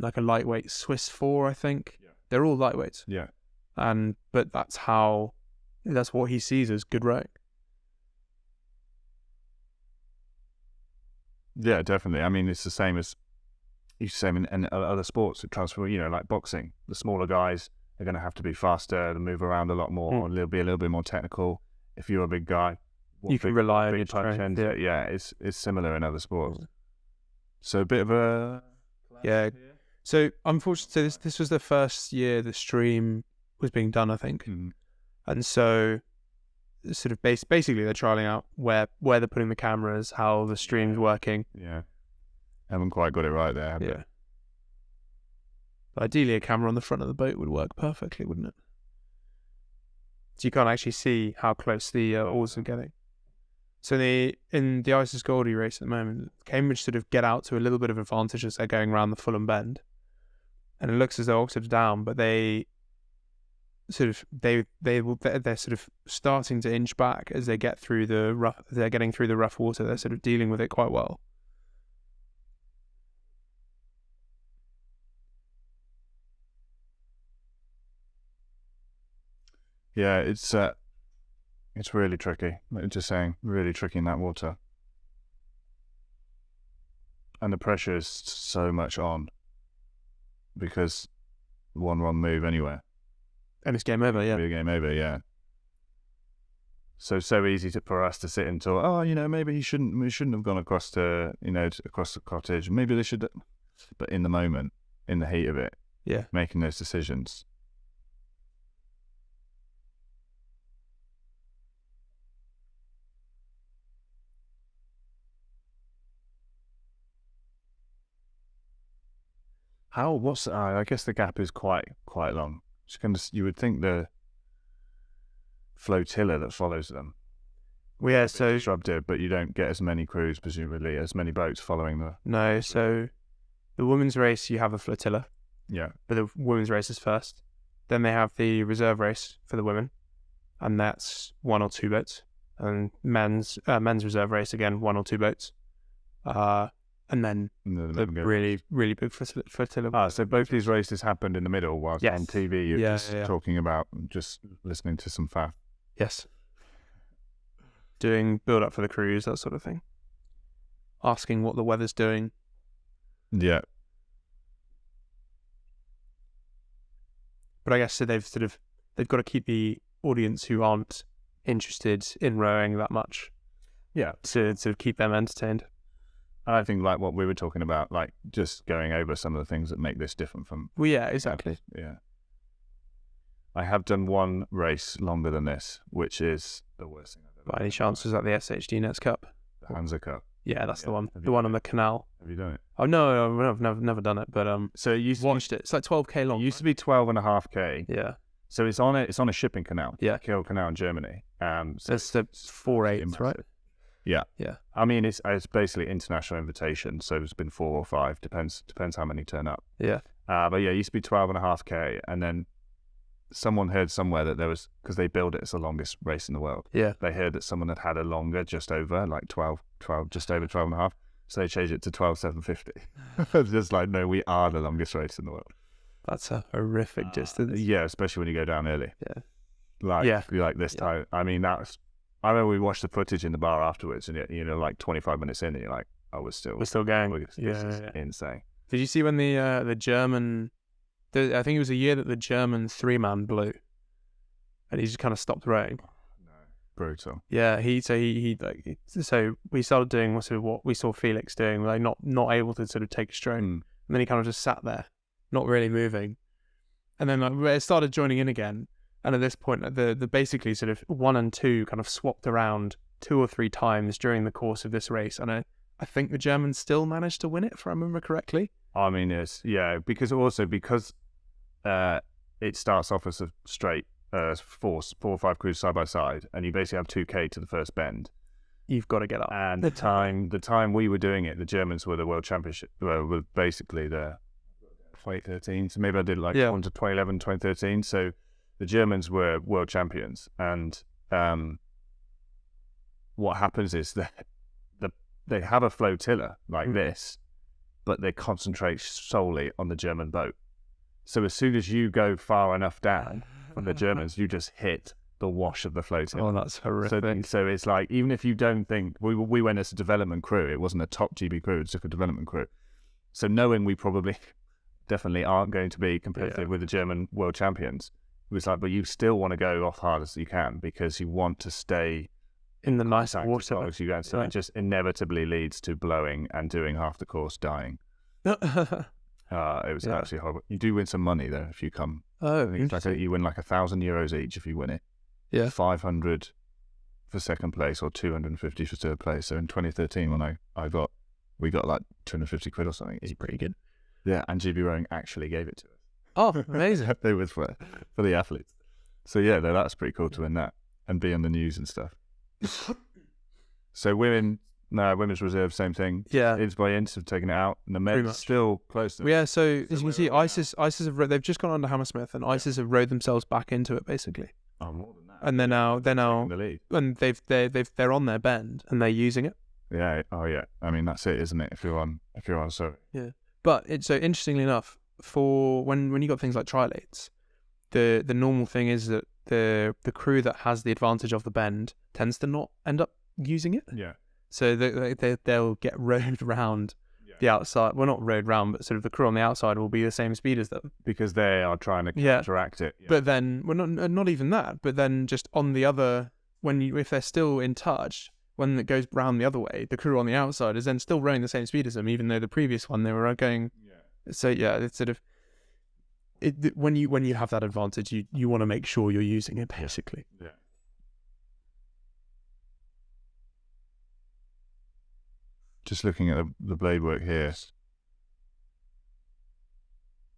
like a lightweight Swiss 4, I think. Yeah. They're all lightweights. Yeah. But that's what he sees as good rowing. Yeah, definitely. I mean, it's the same as you say in other sports. It transfer, like boxing. The smaller guys they're going to have to be faster, to move around a lot more, or be a little bit more technical. If you're a big guy, You can rely on your punch strength. ends, yeah, it's similar in other sports. So a bit of a Yeah. So unfortunately, this was the first year the stream was being done, I think, and so sort of basically they're trialing out where they're putting the cameras, how the stream's working. Yeah, haven't quite got it right there. Have Yeah. they? But ideally, a camera on the front of the boat would work perfectly, wouldn't it? So you can't actually see how close the oars are getting. So in the Isis Goldie race at the moment, Cambridge sort of get out to a little bit of advantage as they're going around the Fulham Bend, and it looks as though Oxford's down, but they're sort of starting to inch back as they get through the rough. They're getting through the rough water. They're sort of dealing with it quite well. Yeah, it's really tricky. Like just saying, really tricky in that water, and the pressure is so much on because one wrong move anywhere, And it's game over, yeah. be a game over. Yeah. So easy for us to sit and talk. Oh, maybe we shouldn't have gone across across the cottage. Maybe they should. But in the moment, in the heat of it, Yeah. making those decisions. I guess the gap is quite long. You would think the flotilla that follows them, Well, yeah, so disruptive, but you don't get as many crews, presumably, as many boats following the. no, so the women's race you have a flotilla, Yeah, but the women's race is first. Then they have the reserve race for the women, and that's 1 or 2 boats. And men's reserve race again, 1 or 2 boats. And then the really, really big flotilla. So both these races happened in the middle, whilst Yes. on TV you're just talking about, just listening to some faff. Yes. Doing build up for the cruise, that sort of thing. Asking what the weather's doing. Yeah. But I guess so they've got to keep the audience who aren't interested in rowing that much. Yeah. To sort of keep them entertained. I think like what we were talking about, like just going over some of the things that make this different from. Well, yeah, exactly. Yeah. I have done one race longer than this, which is the worst thing I've ever By any done. chance, was that the SHD Nets Cup? The Hansa Cup. Yeah, that's the one. Have The you one done on the canal. Have you done it? Oh no, I've never done it, but So it used watched it. It's like 12k long. It used to be 12.5k. Yeah. So it's on a shipping canal. Yeah. Kiel Canal in Germany. So That's the 4/8, right? Yeah. Yeah. I mean, it's basically international invitation, so it's been 4 or 5, depends how many turn up. Yeah. But yeah, it used to be 12.5k, and then someone heard somewhere that there was, because they billed it as the longest race in the world. Yeah. They heard that someone had a longer, just over, like 12, just over 12.5. So they changed it to 12.750. It's just like, no, we are the longest race in the world. That's a horrific distance. Yeah, especially when you go down early. Yeah. Like this time. I mean, I remember we watched the footage in the bar afterwards, and like 25 minutes in, and you're like, oh, we're still going. This is insane. Did you see when the German, I think it was a year that the German 3-man blew, and he just kind of stopped rowing. No, brutal. Yeah, so we started doing sort of what we saw Felix doing, like not able to sort of take a stroke, and then he kind of just sat there, not really moving, and then like it started joining in again. And at this point, the basically sort of 1 and 2 kind of swapped around 2 or 3 times during the course of this race. And I think the Germans still managed to win it, if I remember correctly. I mean, because it starts off as a straight 4 or 5 crews side by side, and you basically have 2k to the first bend. You've got to get up. And the time we were doing it, the Germans were the world championship. Were basically the 2013. So maybe I did like 2011, 2013. So the Germans were world champions, and what happens is that they have a flotilla like this, but they concentrate solely on the German boat. So as soon as you go far enough down from the Germans, you just hit the wash of the flotilla. Oh, that's horrific. So it's like, even if you don't think, we went as a development crew, it wasn't a top GB crew, it's just a development crew. So knowing we probably definitely aren't going to be competitive with the German world champions. It was like, but you still want to go off hard as you can because you want to stay in the nice contact as water. long as you can. So it just inevitably leads to blowing and doing half the course dying. It was absolutely horrible. You do win some money though if you come. Oh, I think it's like you win like €1,000 each if you win it. Yeah. 500 for second place or 250 for third place. So in 2013 when we got like 250 quid or something. It's pretty good. Yeah, and GB Rowing actually gave it to us. Oh, amazing. It was for the athletes. So yeah, that's pretty cool to win that and be on the news and stuff. So women's reserve, same thing. Yeah. Inch by inch have taken it out, and the Pretty men's much. still close to it. Yeah, so as you can see, ISIS have they've just gone under Hammersmith, and ISIS have rowed themselves back into it basically. Oh, more than that. And they're now In the lead. and they're on their bend and they're using it. Yeah. Oh yeah. I mean that's it, isn't it? If you're on so But it's so interestingly enough, for when you got things like trilates, the normal thing is that the crew that has the advantage of the bend tends to not end up using it. yeah. So they'll get rowed round the outside. Well, not rowed round, but sort of the crew on the outside will be the same speed as them. Because they are trying to Yeah. counteract it. Yeah. But then, well, not even that. But then, just on the other, if they're still in touch, when it goes round the other way, the crew on the outside is then still rowing the same speed as them, even though the previous one they were going. Yeah. So yeah, it's sort of when you have that advantage, you want to make sure you're using it basically. Yeah. Just looking at the blade work here.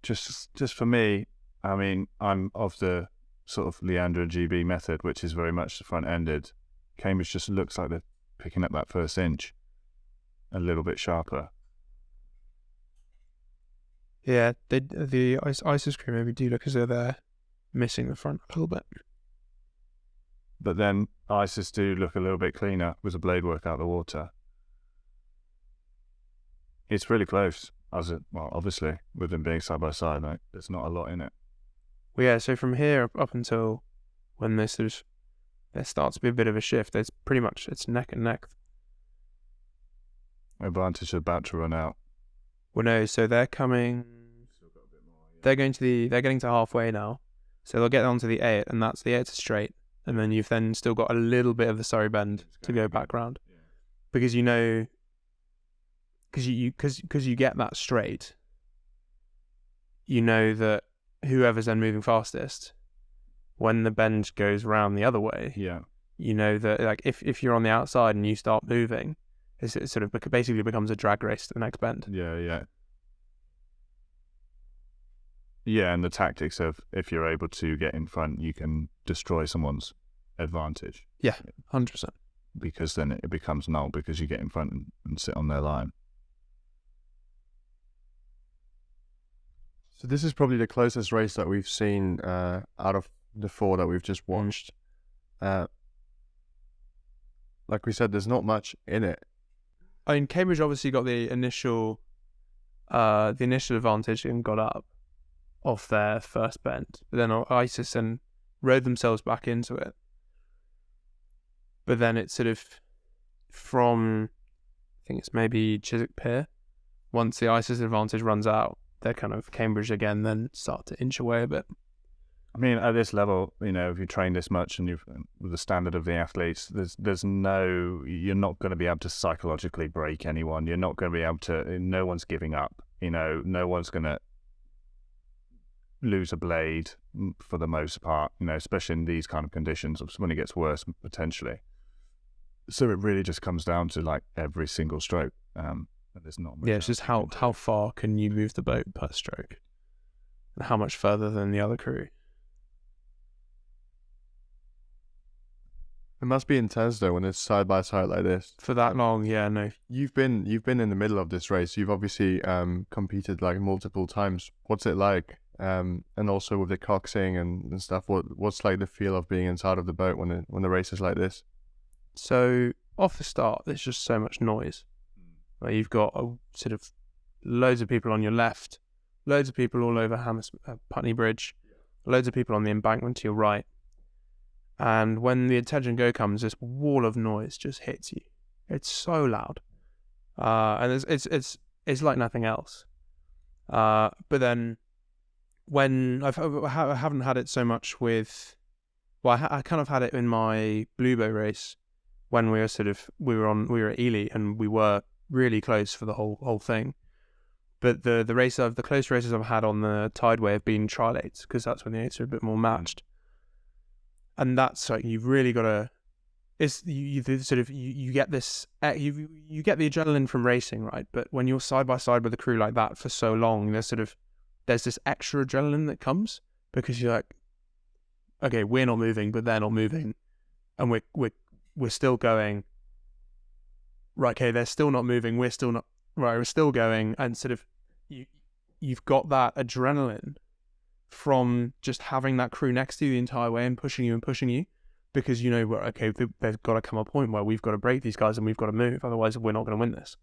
Just for me, I mean, I'm of the sort of Leander and GB method, which is very much the front-ended. Cambridge just looks like they're picking up that first inch a little bit sharper. Yeah, the ISIS crew maybe do look as though they're missing the front a little bit. But then ISIS do look a little bit cleaner with the blade work out the water. It's really close, obviously, with them being side by side, like, there's not a lot in it. Well, yeah, so from here up until when there starts to be a bit of a shift, it's neck and neck. Advantage about to run out. Well, no, so they're coming. They're getting to halfway now, so they'll get onto the 8, and that's the 8 straight, and then you've then still got a little bit of the Surrey bend to go back round, because you know. Because you get that straight, you know that whoever's then moving fastest, when the bend goes round the other way, you know that like if you're on the outside and you start moving, it sort of basically becomes a drag race to the next bend. Yeah, and the tactics of if you're able to get in front, you can destroy someone's advantage. Yeah, 100%. Because then it becomes null because you get in front and sit on their line. So this is probably the closest race that we've seen out of the 4 that we've just watched. Like we said, there's not much in it. I mean, Cambridge obviously got the initial advantage and got up off their first bend, but then ISIS and rode themselves back into it. But then it's sort of from, I think it's maybe Chiswick Pier, once the ISIS advantage runs out, they're kind of Cambridge again, then start to inch away a bit. I mean, at this level, you know, if you train this much and with the standard of the athletes, you're not going to be able to psychologically break anyone. You're not going to be able to, no one's giving up, you know, no one's going to lose a blade for the most part, you know, especially in these kind of conditions when it gets worse, potentially. So it really just comes down to like every single stroke. There's not much. Yeah, it's just how far can you move the boat per stroke, and how much further than the other crew. It must be intense though when it's side by side like this. For that long, yeah, no. You've been in the middle of this race. You've obviously competed like multiple times. What's it like? And also with the coxing and stuff. What's like the feel of being inside of the boat when the race is like this? So off the start, there's just so much noise. Like you've got sort of loads of people on your left, loads of people all over Putney Bridge, loads of people on the embankment to your right. And when the attention go comes, this wall of noise just hits you. It's so loud, and it's like nothing else. But then when I haven't had it so much with, well, I kind of had it in my Blue Bow race when we were at Ely and we were really close for the whole thing. But the close races I've had on the Tideway have been trial 8s, because that's when the 8s are a bit more matched. And that's like, you've really got to, you get this, you get the adrenaline from racing, right? But when you're side by side with a crew like that for so long, there's this extra adrenaline that comes, because you're like, okay, we're not moving, but they're not moving, and we're still going. Right, okay, they're still not moving, we're still not, right, we're still going, and you've got that adrenaline from just having that crew next to you the entire way and pushing you, because you know, well, okay, there's got to come a point where we've got to break these guys and we've got to move, otherwise we're not going to win this.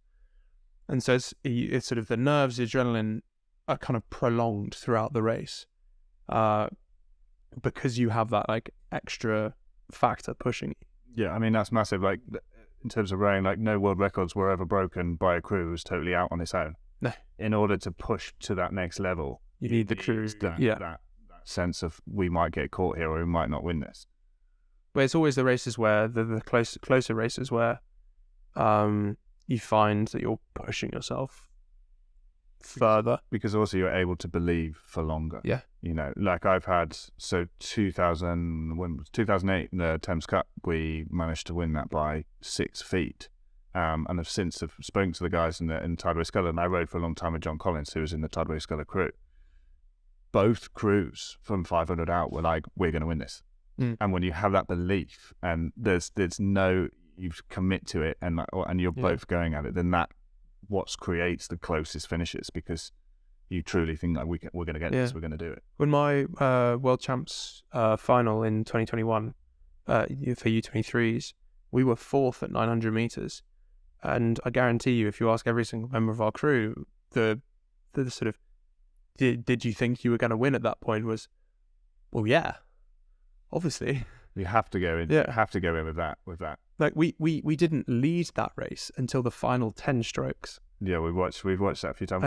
And so it's sort of the nerves, the adrenaline are kind of prolonged throughout the race, because you have that like extra factor pushing you. Yeah, I mean, that's massive. Like, in terms of rowing, like, no world records were ever broken by a crew who was totally out on its own. No. In order to push to that next level, You need the crew. that sense of, we might get caught here or we might not win this. But it's always the races where the closer races where you find that you're pushing yourself further, because also you're able to believe for longer. Yeah. You know, like I've had, 2008, the Thames Cup, we managed to win that by 6 feet. And I've since spoken to the guys in Tideway Sculler, and I rode for a long time with John Collins, who was in the Tideway Sculler crew. Both crews from 500 out were like, we're going to win this. And when you have that belief, and there's no, you commit to it, and you're both going at it, then that what creates the closest finishes, because you truly think like, we're going to get this, we're going to do it. When my World Champs final in 2021 for U23s, we were 4th at 900 meters, and I guarantee you, if you ask every single member of our crew, the sort of did you think you were going to win at that point was, well, yeah, obviously. You have to go in. Yeah. Have to go in with that. Like we didn't lead that race until the final 10 strokes. Yeah, we've watched that a few times.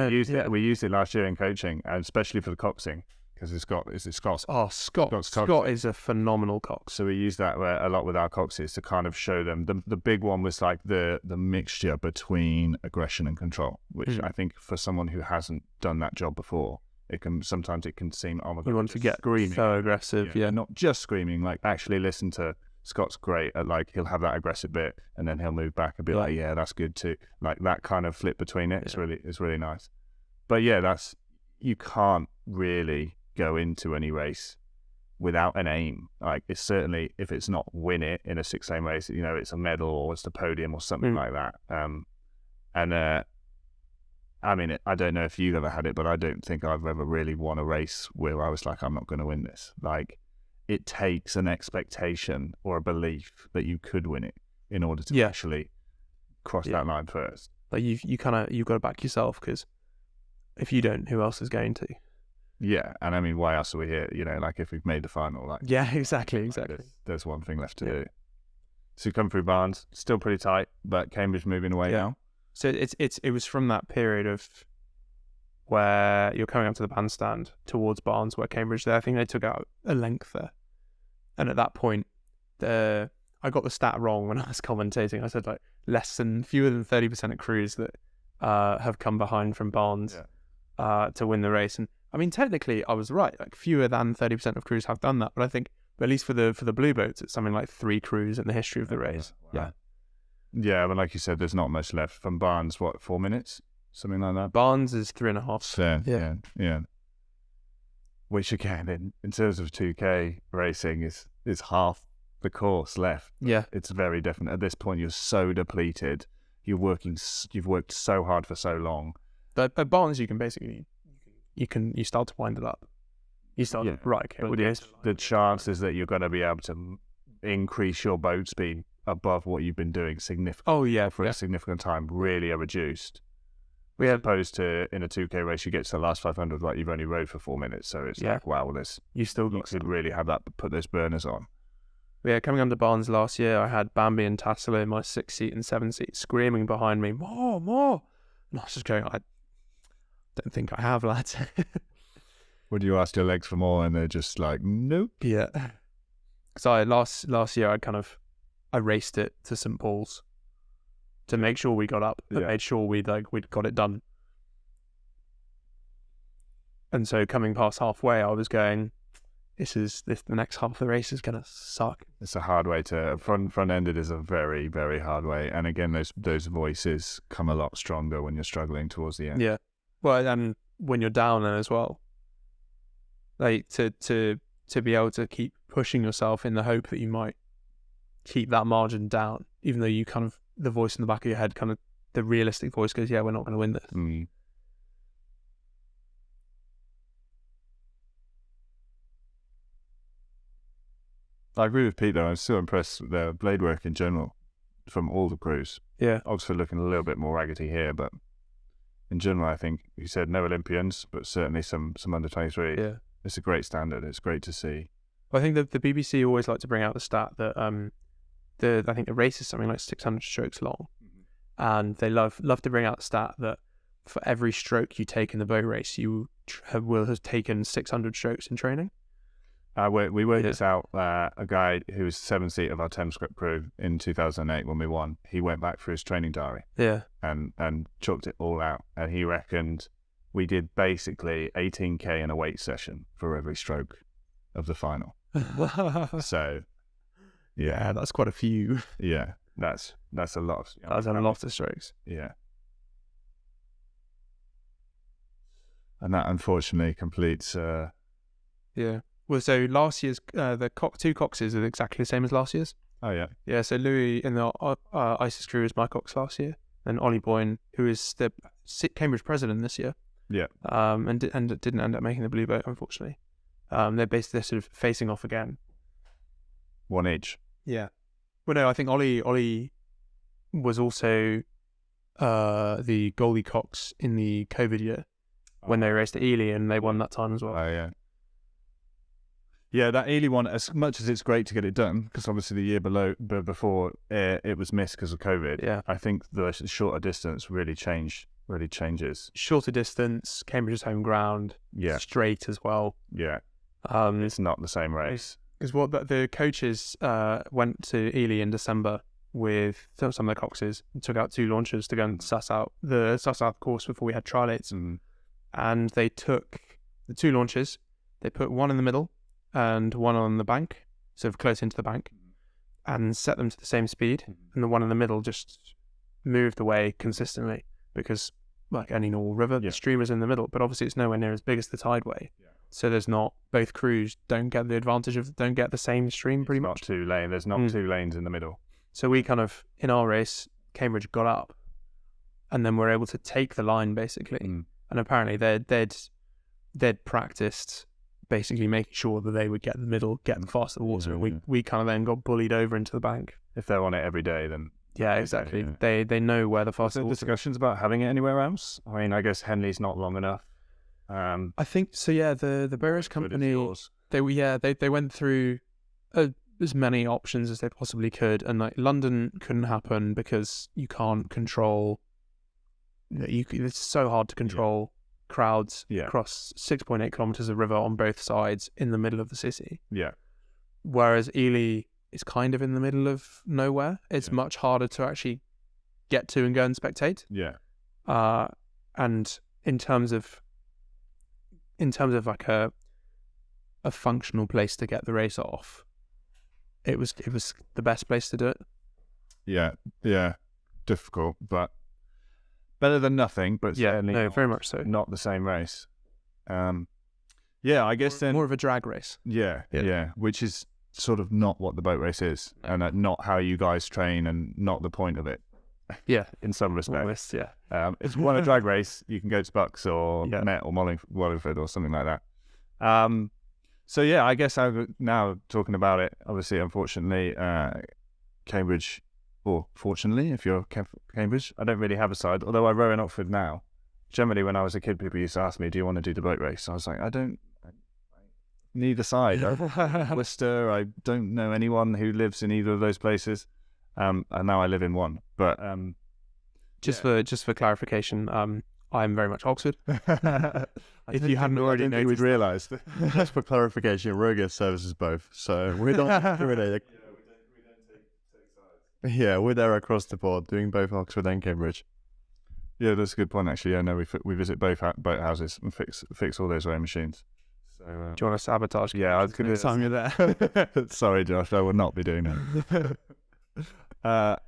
We used it last year in coaching, and especially for the coxing, because Scott. Oh, Scott is a phenomenal cox. So we use that a lot with our coxes to kind of show them. The big one was like the mixture between aggression and control, which I think for someone who hasn't done that job before, it can seem, oh my God, you want to get screaming, so aggressive, not just screaming, like actually listen to. Scott's great at, like, he'll have that aggressive bit and then he'll move back and be like, yeah, that's good too. Like that kind of flip between it, it's really nice. But yeah, you can't really go into any race without an aim. Like, it's certainly, if it's not win it in a 6-lane race, you know, it's a medal or it's the podium or something like that. I mean, I don't know if you've ever had it, but I don't think I've ever really won a race where I was like, I'm not going to win this. Like, it takes an expectation or a belief that you could win it in order to actually cross that line first. Like you've got to back yourself, because if you don't, who else is going to? Yeah, and I mean, why else are we here? You know, like if we've made the final, like exactly. There's one thing left to do. So you come through Barnes, still pretty tight, but Cambridge moving away now. So it was from that period of where you're coming up to the bandstand towards Barnes, where Cambridge there. I think they took out a length there. And at that point, I got the stat wrong when I was commentating. I said like fewer than 30% of crews that have come behind from Barnes to win the race. And I mean, technically, I was right. Like, fewer than 30% of crews have done that. But I think, at least for the blue boats, it's something like 3 crews in the history of the race. Wow. Yeah, but like you said, there's not much left. From Barnes, what, 4 minutes? Something like that? Barnes is 3.5. So, yeah. Which again, in terms of 2K racing, is half the course left. Yeah, it's very definite. At this point, you're so depleted. You've worked so hard for so long. But at Barnes, you can basically you start to wind it up. You start right. Okay, but the chances that you're going to be able to increase your boat speed above what you've been doing significantly for a significant time really are reduced. As opposed to in a 2K race, you get to the last 500, like you've only rode for 4 minutes, so it's like, wow, you could really have that, put those burners on. Yeah, coming under Barnes last year, I had Bambi and Tassilo in my 6 seat and 7 seat screaming behind me, more, and I was just going, I don't think I have, lads. Would you ask your legs for more and they're just like, nope? Yeah. So last year I raced it to St Paul's to make sure we got up and Yeah. made sure we'd got it done. And so coming past halfway, I was going, the next half of the race is gonna suck. It's a hard way to front-ended is a very, very hard way. And again, those voices come a lot stronger when you're struggling towards the end. Yeah. Well, and when you're down then as well, like to be able to keep pushing yourself in the hope that you might keep that margin down, even though you the voice in the back of your head, the realistic voice goes, yeah, we're not going to win this. Mm. I agree with Pete though. I'm still impressed with their blade work in general from all the crews. Yeah. Oxford looking a little bit more raggedy here, but in general, I think you said no Olympians, but certainly some under 23. Yeah. It's a great standard. It's great to see. I think that the BBC always like to bring out the stat that I think the race is something like 600 strokes long, and they love to bring out the stat that for every stroke you take in the boat race, you will have taken 600 strokes in training. We worked this out. A guy who was 7th seat of our Thames Script crew in 2008 when we won, he went back through his training diary Yeah. and chalked it all out, and he reckoned we did basically 18k in a weight session for every stroke of the final. So, Yeah, that's quite a few. yeah, that's a lot. That's a lot of strokes. Yeah, and that unfortunately completes. Yeah. Well, so last year's the two coxes are exactly the same as last year's. Oh yeah, Yeah. So Louis in the ISIS crew was my cox last year, and Ollie Boyne, who is the Cambridge president this year. Yeah. And didn't end up making the blue boat, unfortunately. They're sort of facing off again. one each. Yeah. Well, no, I think Ollie was also the goalie cox in the COVID year when they raced at Ely, and they won that time as well. Oh yeah. Yeah, that Ely one, as much as it's great to get it done, because obviously the year before it was missed because of COVID. Yeah. I think the shorter distance really changes. Shorter distance, Cambridge's home ground, Yeah. straight as well. Yeah, Because it's not the same race. what the coaches went to Ely in December with some of the coxes and took out 2 launchers to go and suss out the course before we had trialates. Mm. And they took the 2 launchers, they put one in the middle and one on the bank, sort of close into the bank, and set them to the same speed. And the one in the middle just moved away consistently because, like any normal river, the stream is in the middle, but obviously it's nowhere near as big as the tideway. Yeah. So both crews don't get the advantage don't get the same stream pretty much. Not 2 lane. There's not 2 lanes in the middle. So we in our race, Cambridge got up and then were able to take the line basically. Mm. And apparently they'd practiced basically making sure that they would get the middle, get them past the water. Yeah. And we then got bullied over into the bank. If they're on it every day, then yeah, exactly. Yeah. They know where the fast there water. discussions about having it anywhere else? I mean, I guess Henley's not long enough. I think so. Yeah, the Burris company. They went through as many options as they possibly could, and like London couldn't happen because you can't control. It's so hard to control crowds across 6.8 kilometers of river on both sides in the middle of the city. Yeah. Whereas Ely is kind of in the middle of nowhere. It's much harder to actually get to and go and spectate. Yeah. And in terms of like a functional place to get the race off, it was the best place to do it. Yeah. Yeah. Difficult, but better than nothing. But certainly very much so. Not the same race. Yeah, I guess then more of a drag race. Yeah. Which is sort of not what the boat race is, and not how you guys train, and not the point of it. Yeah, in some respects. Yeah. If you want a drag race, you can go to Bucks or Met or Wallingford or something like that. So yeah, I guess now talking about it, obviously, unfortunately, Cambridge, or fortunately, if you're Cambridge, I don't really have a side, although I row in Oxford now. Generally, when I was a kid, people used to ask me, do you want to do the boat race? I was like, neither side. Worcester, I don't know anyone who lives in either of those places. And now I live in one. But just for clarification, I'm very much Oxford. If you hadn't already we'd noticed. realised. Just for clarification, Rogia services both, so we don't discriminate. Yeah, we're there across the board, doing both Oxford and Cambridge. Yeah, that's a good point actually. Yeah, no, we visit both boat houses and fix all those rowing machines. So Do you want to sabotage? yeah, I was gonna. Next time you're there. Sorry, Josh, I will not be doing that.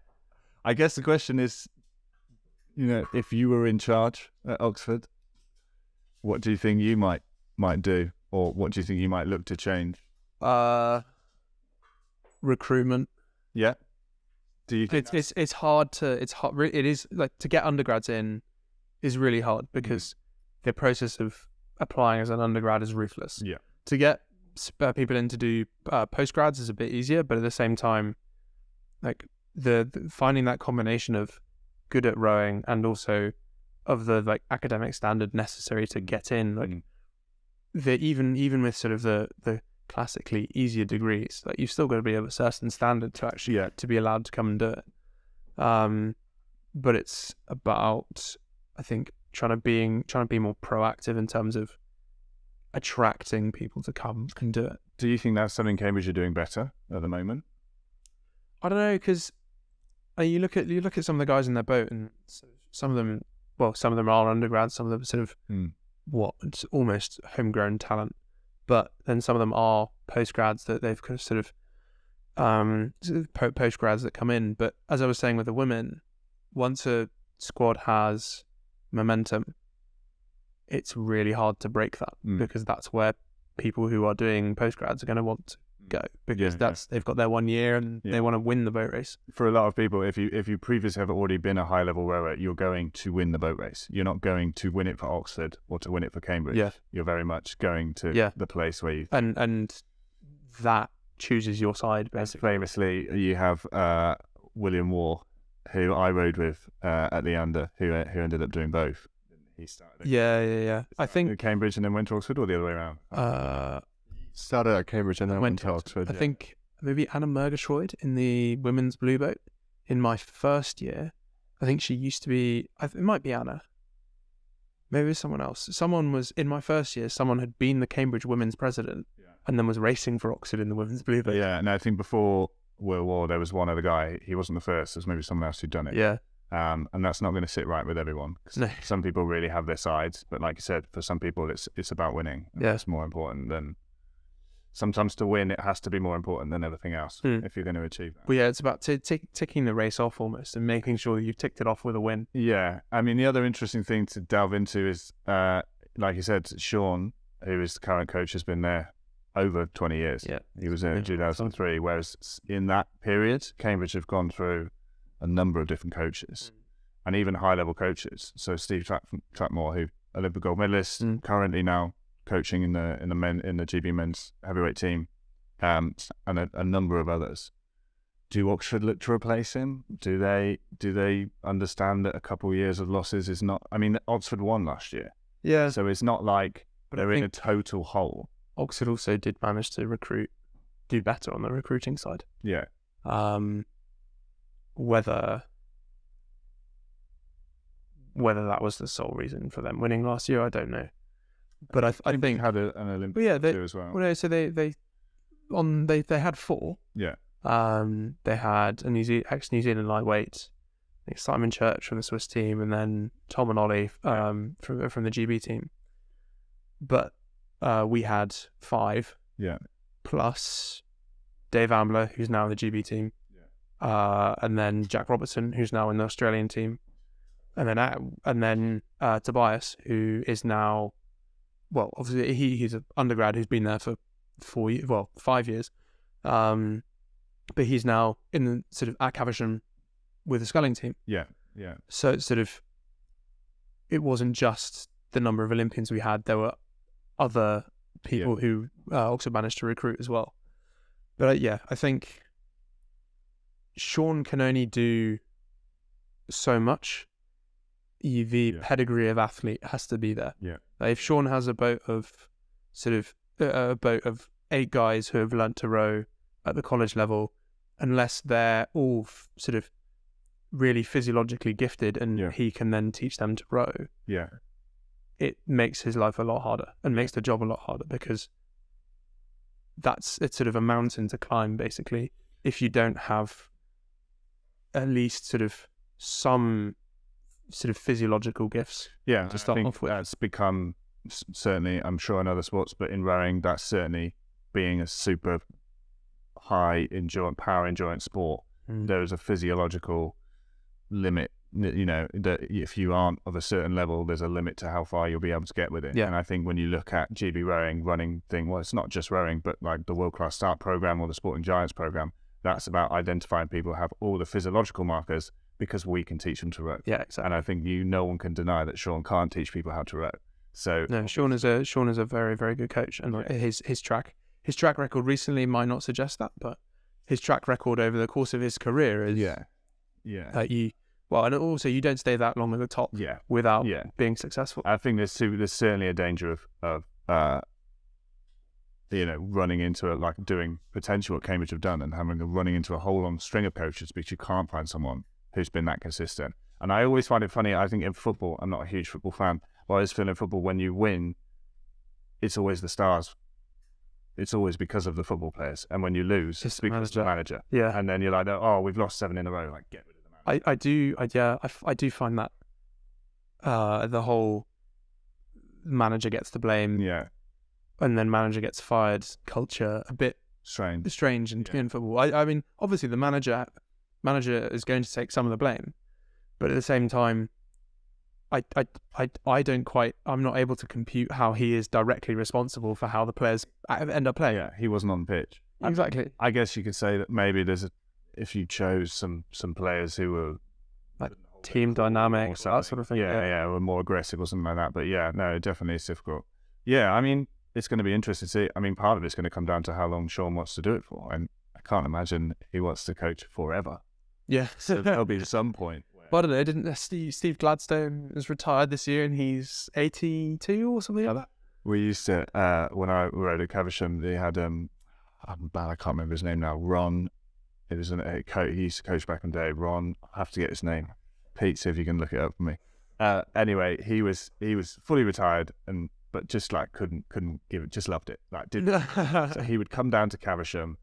I guess the question is, if you were in charge at Oxford, what do you think you might do, or what do you think you might look to change? Recruitment. Yeah. Do you think It's hard. It is like to get undergrads in is really hard because the process of applying as an undergrad is ruthless. Yeah. To get people in to do postgrads is a bit easier, but at the same time, like the finding that combination of good at rowing and also of the like academic standard necessary to get in, like even with sort of the classically easier degrees, like you've still got to be of a certain standard to actually to be allowed to come and do it. But it's about, I think, trying to be more proactive in terms of attracting people to come and do it. Do you think that's something Cambridge are doing better at the moment? I don't know, because you look at some of the guys in their boat, and some of them are undergrads, some of them sort of it's almost homegrown talent, but then some of them are postgrads that they've kind of sort of postgrads that come in. But as I was saying with the women, once a squad has momentum, it's really hard to break that because that's where people who are doing postgrads are going to want to go, because they've got their 1 year and they want to win the boat race. For a lot of people, if you previously have already been a high level rower, you're going to win the boat race. You're not going to win it for Oxford or to win it for Cambridge. Yeah. You're very much going to the place where you and that chooses your side basically. Famously, you have William Waugh, who I rowed with at the under, who ended up doing both. He started I think at Cambridge and then went to Oxford, or the other way around. Started at Cambridge and then went to Oxford. I think maybe Anna Murgatroyd in the women's blue boat in my first year. I think she used to be. It might be Anna. Maybe it was someone else. Someone was in my first year. Someone had been the Cambridge women's president and then was racing for Oxford in the women's blue boat. Yeah, and I think before World War there was one other guy. He wasn't the first. There's maybe someone else who'd done it. Yeah. And that's not going to sit right with everyone. No. Some people really have their sides, but like you said, for some people it's about winning. Yeah. It's more important than. Sometimes to win, it has to be more important than everything else if you're going to achieve that. Well, yeah, it's about ticking the race off almost and making sure you've ticked it off with a win. Yeah. I mean, the other interesting thing to delve into is, like you said, Sean, who is the current coach, has been there over 20 years. Yeah. He was in 2003, whereas in that period, Cambridge have gone through a number of different coaches and even high-level coaches. So Steve Trackmore, who Olympic gold medalist, currently now coaching in the GB men's heavyweight team, and a number of others. Do Oxford look to replace him? Do they understand that a couple of years of losses is not? I mean, Oxford won last year, so it's not like they're in a total hole. Oxford also did manage to do better on the recruiting side. Yeah. Whether that was the sole reason for them winning last year, I don't know. But I think they had an Olympic too as well. Well, no, so they had four. Yeah. They had an ex-New Zealand lightweight, I think Simon Church from the Swiss team, and then Tom and Ollie from the GB team. But we had five. Yeah. Plus Dave Ambler, who's now in the GB team. Yeah. And then Jack Robertson, who's now in the Australian team. And then Tobias, who is now, well, obviously he's an undergrad who's been there for 5 years. But he's now in the sort of at Caversham with the sculling team. Yeah, yeah. So it's sort of, it wasn't just the number of Olympians we had. There were other people who also managed to recruit as well. But I think Sean can only do so much. The pedigree of athlete has to be there. Yeah. Like if Sean has a boat of 8 guys who have learnt to row at the college level, unless they're all sort of really physiologically gifted and Yeah. he can then teach them to row, Yeah. it makes his life a lot harder and makes the job a lot harder, because it's sort of a mountain to climb, basically, if you don't have at least sort of some sort of physiological gifts. Yeah, to I start think off with. that's become certainly, I'm sure in other sports, but in rowing, that's certainly being a super high power endurance sport. There is a physiological limit, that if you aren't of a certain level, there's a limit to how far you'll be able to get with it. Yeah. And I think when you look at GB rowing, running thing, well, it's not just rowing, but like the World Class Start program or the Sporting Giants program, that's about identifying people who have all the physiological markers, because we can teach them to row. Yeah, exactly. And I think no one can deny that Sean can't teach people how to row. So No, Sean is a very, very good coach, and his track record recently might not suggest that, but his track record over the course of his career is and also you don't stay that long at the top without being successful. I think there's certainly a danger of running into doing potentially what Cambridge have done and running into a whole long string of coaches because you can't find someone who's been that consistent. And I always find it funny, I think in football, I'm not a huge football fan, but I always feel in football when you win, it's always the stars. It's always because of the football players. And when you lose, it's because of the manager. Yeah. And then you're like, oh, we've lost 7 in a row. Like, get rid of the manager. I do find that the whole manager gets the blame, and then manager gets fired culture a bit strange in football. I mean, obviously the manager is going to take some of the blame, but at the same time, I'm not able to compute how he is directly responsible for how the players end up playing. Yeah, he wasn't on the pitch. Exactly. I guess you could say that maybe if you chose some players who were like team dynamics, that sort of thing. Were more aggressive or something like that. But yeah, no, it definitely is difficult. Yeah, I mean, it's going to be interesting to see. I mean, part of it's going to come down to how long Sean wants to do it for, and I can't imagine he wants to coach forever. Yeah, so there'll be some point. But I don't know, didn't Steve Gladstone is retired this year and he's 82 or something like that? We used to, when I rode at Caversham, they had, I can't remember his name now, Ron. It was he used to coach back in the day. Ron, I have to get his name. Pete, see if you can look it up for me. Anyway, he was fully retired, but just like couldn't give it, just loved it. Like so he would come down to Caversham,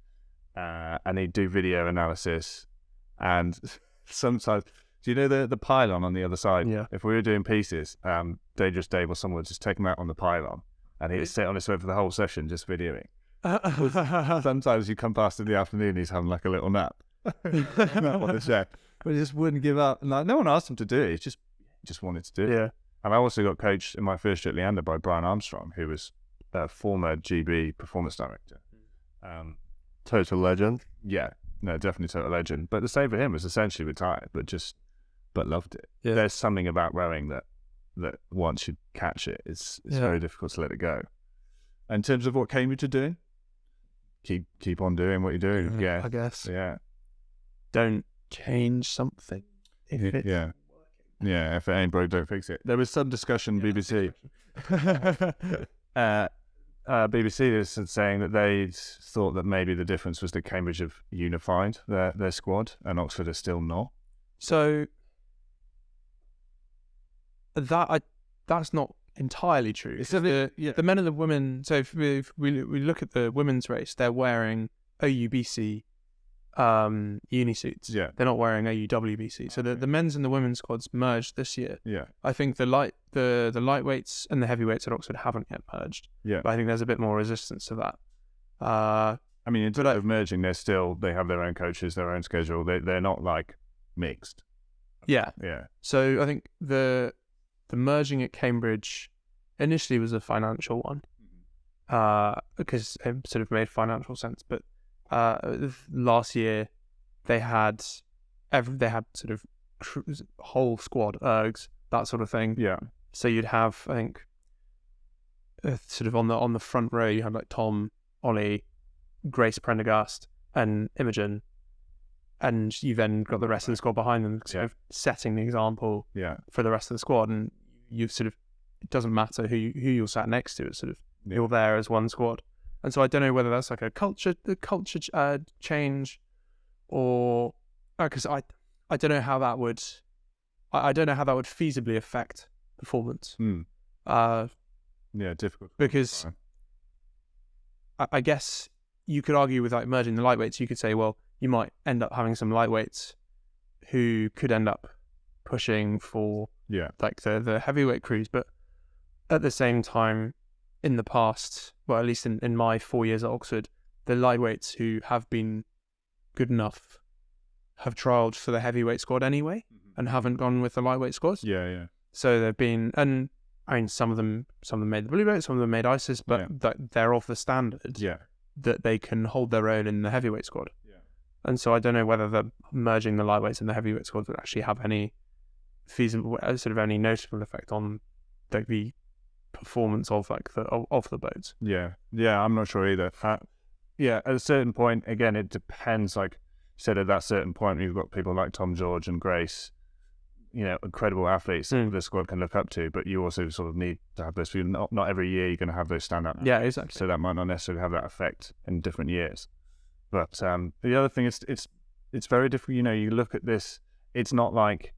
and he'd do video analysis, and sometimes, do you know the pylon on the other side? Yeah. If we were doing pieces, Dangerous Dave or someone would just take him out on the pylon, and he'd sit on his phone for the whole session just videoing. Sometimes you come past in the afternoon, he's having like a little nap. Not on the set, but he just wouldn't give up. And like, no one asked him to do it. He just wanted to do it. Yeah. And I also got coached in my first year at Leander by Brian Armstrong, who was a former GB performance director. Total legend. Yeah, no, definitely total legend. But the same for him, was essentially retired, but loved it. Yeah. There's something about rowing that once you catch it, it's very difficult to let it go. In terms of what Cambridge are doing, keep on doing what you're doing. Yeah, I guess. Yeah. Don't change something if it's Yeah, if it ain't broke, don't fix it. There was some discussion, BBC. BBC is saying that they thought that maybe the difference was that Cambridge have unified their squad and Oxford are still not. So that's not entirely true. The men and the women. So if we look at the women's race, they're wearing OUBC uni suits. Yeah, they're not wearing OUWBC. So the men's and the women's squads merged this year. Yeah, I think the lightweights and the heavyweights at Oxford haven't yet merged. Yeah, but I think there's a bit more resistance to that. I mean, in terms of merging, they have their own coaches, their own schedule. They're not like mixed. Yeah. Yeah. So I think the merging at Cambridge initially was a financial one, because it sort of made financial sense. But last year they had sort of whole squad ergs, that sort of thing. Yeah. So you'd have, I think, sort of on the front row you had like Tom, Ollie, Grace Prendergast, and Imogen. And you then got the rest of the squad behind them, sort of setting the example for the rest of the squad. And you've sort of, it doesn't matter who you're sat next to. It's sort of you're there as one squad. And so I don't know whether that's like the culture change, or because I don't know how that would. I don't know how that would feasibly affect performance. Yeah, difficult. Because I guess you could argue with like merging the lightweights. You could say, well, you might end up having some lightweights who could end up pushing for like the heavyweight crews, but at the same time, in the past, well, at least in my 4 years at Oxford, the lightweights who have been good enough have trialled for the heavyweight squad anyway, and haven't gone with the lightweight squads. Yeah. So they've been, and I mean, some of them made the blue belt, some of them made ISIS, but they're of the standard that they can hold their own in the heavyweight squad. Yeah. And so I don't know whether the merging the lightweights and the heavyweight squad would actually have any feasible, sort of any noticeable effect on the performance of like of the boats. Yeah, I'm not sure either. At a certain point, again, it depends. Like you said, at that certain point, you've got people like Tom George and Grace, incredible athletes that the squad can look up to, but you also sort of need to have those. Not every year you're going to have those standout athletes. Yeah, exactly. So that might not necessarily have that effect in different years. But the other thing is, it's very different. You look at this. It's not like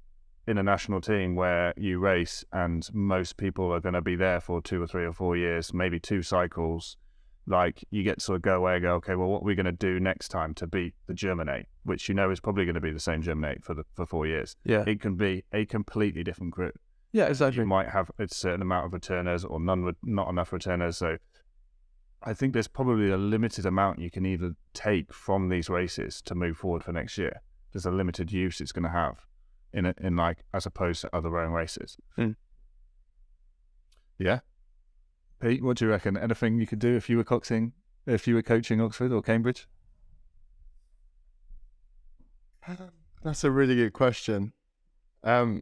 in a national team where you race and most people are going to be there for 2 or 3 or 4 years, maybe 2 cycles. Like you get to sort of go away and go, okay, well, what are we going to do next time to beat the German 8, which is probably going to be the same German 8 for 4 years. Yeah, it can be a completely different group. Yeah, exactly. You might have a certain amount of returners or not enough returners. So I think there's probably a limited amount you can either take from these races to move forward for next year. There's a limited use it's going to have in like as opposed to other rowing races. Yeah. Pete, what do you reckon? Anything you could do if you were coaching Oxford or Cambridge? That's a really good question. I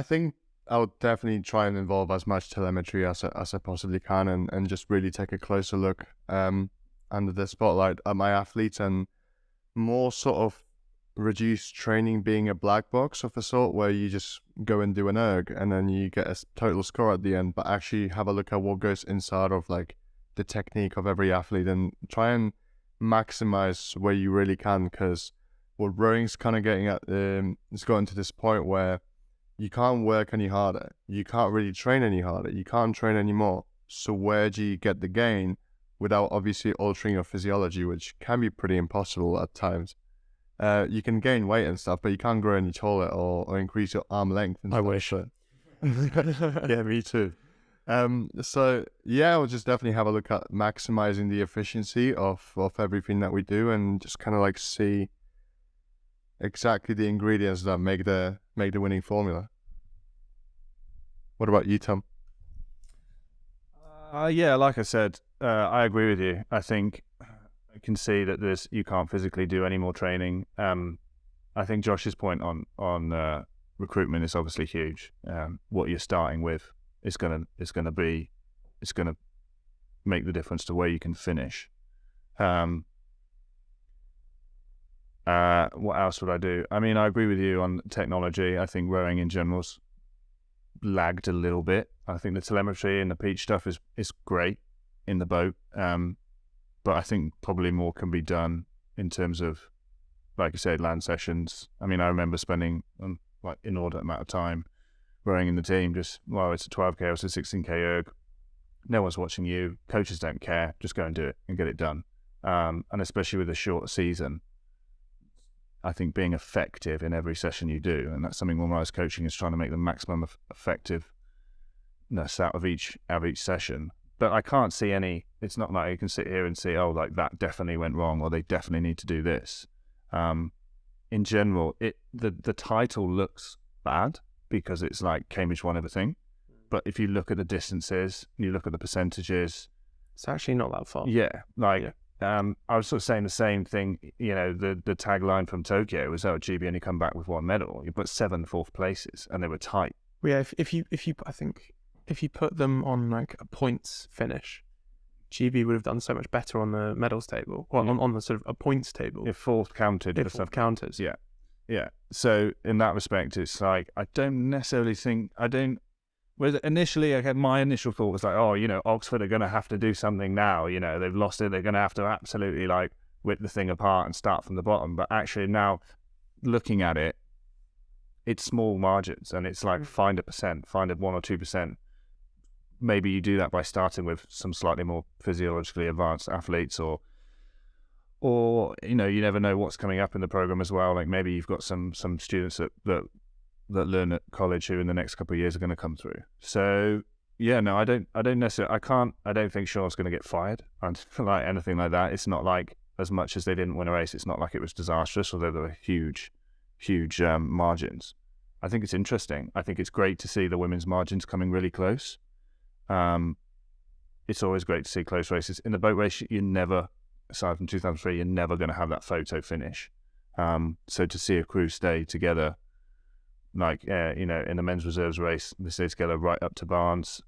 think I would definitely try and involve as much telemetry as I possibly can, and just really take a closer look under the spotlight at my athletes, and more sort of reduce training being a black box of a sort where you just go and do an erg and then you get a total score at the end, but actually have a look at what goes inside of like the technique of every athlete and try and maximize where you really can, because what rowing's kind of getting at it's gotten to this point where you can't work any harder, you can't really train any harder, you can't train anymore. So where do you get the gain without obviously altering your physiology, which can be pretty impossible at times? You can gain weight and stuff, but you can't grow any taller or increase your arm length and stuff. I wish. Yeah, me too. So yeah, I would just definitely have a look at maximizing the efficiency of everything that we do, and just kind of like see exactly the ingredients that make the winning formula. What about you, Tom? Yeah, like I said, I agree with you. I think I can see that you can't physically do any more training. I think Josh's point on recruitment is obviously huge. What you're starting with is gonna make the difference to where you can finish. What else would I do? I mean, I agree with you on technology. I think rowing in general's lagged a little bit. I think the telemetry and the Peach stuff is great in the boat. But I think probably more can be done in terms of, like you said, land sessions. I mean, I remember spending like inordinate amount of time rowing in the team. Just, well, it's a 12k or it's a 16k erg. No one's watching you. Coaches don't care. Just go and do it and get it done. And especially with a short season, I think being effective in every session you do, and that's something when I was coaching, is trying to make the maximum effectiveness out of each session. But I can't see any. It's not like you can sit here and say, oh, like that definitely went wrong, or they definitely need to do this. In general, the title looks bad because it's like Cambridge won everything. But if you look at the distances, you look at the percentages, it's actually not that far. Yeah, I was sort of saying the same thing. The tagline from Tokyo was, "Oh, GB only come back with 1 medal." You put 7 fourth places, and they were tight. Yeah, if you put them on like a points finish, GB would have done so much better on the medals table, or on the sort of a points table. If fourth counted. If fourth counted. Yeah. So in that respect, it's like, I don't necessarily think, initially, my initial thought was like, Oxford are going to have to do something now. They've lost it. They're going to have to absolutely like whip the thing apart and start from the bottom. But actually now, looking at it, it's small margins, and it's like find a percent, find a 1 or 2%. Maybe you do that by starting with some slightly more physiologically advanced athletes, or you know, you never know what's coming up in the program as well. Like maybe you've got some students that learn at college who in the next couple of years are going to come through. So yeah, no, I don't necessarily, I don't think Sean's going to get fired and like anything like that. It's not like, as much as they didn't win a race, it's not like it was disastrous, although there were huge margins. I think it's interesting. I think it's great to see the women's margins coming really close. It's always great to see close races. In the boat race, you're never, aside from 2003, you're never going to have that photo finish. So to see a crew stay together, like you know, in the men's reserves race, they stay together right up to Barnes.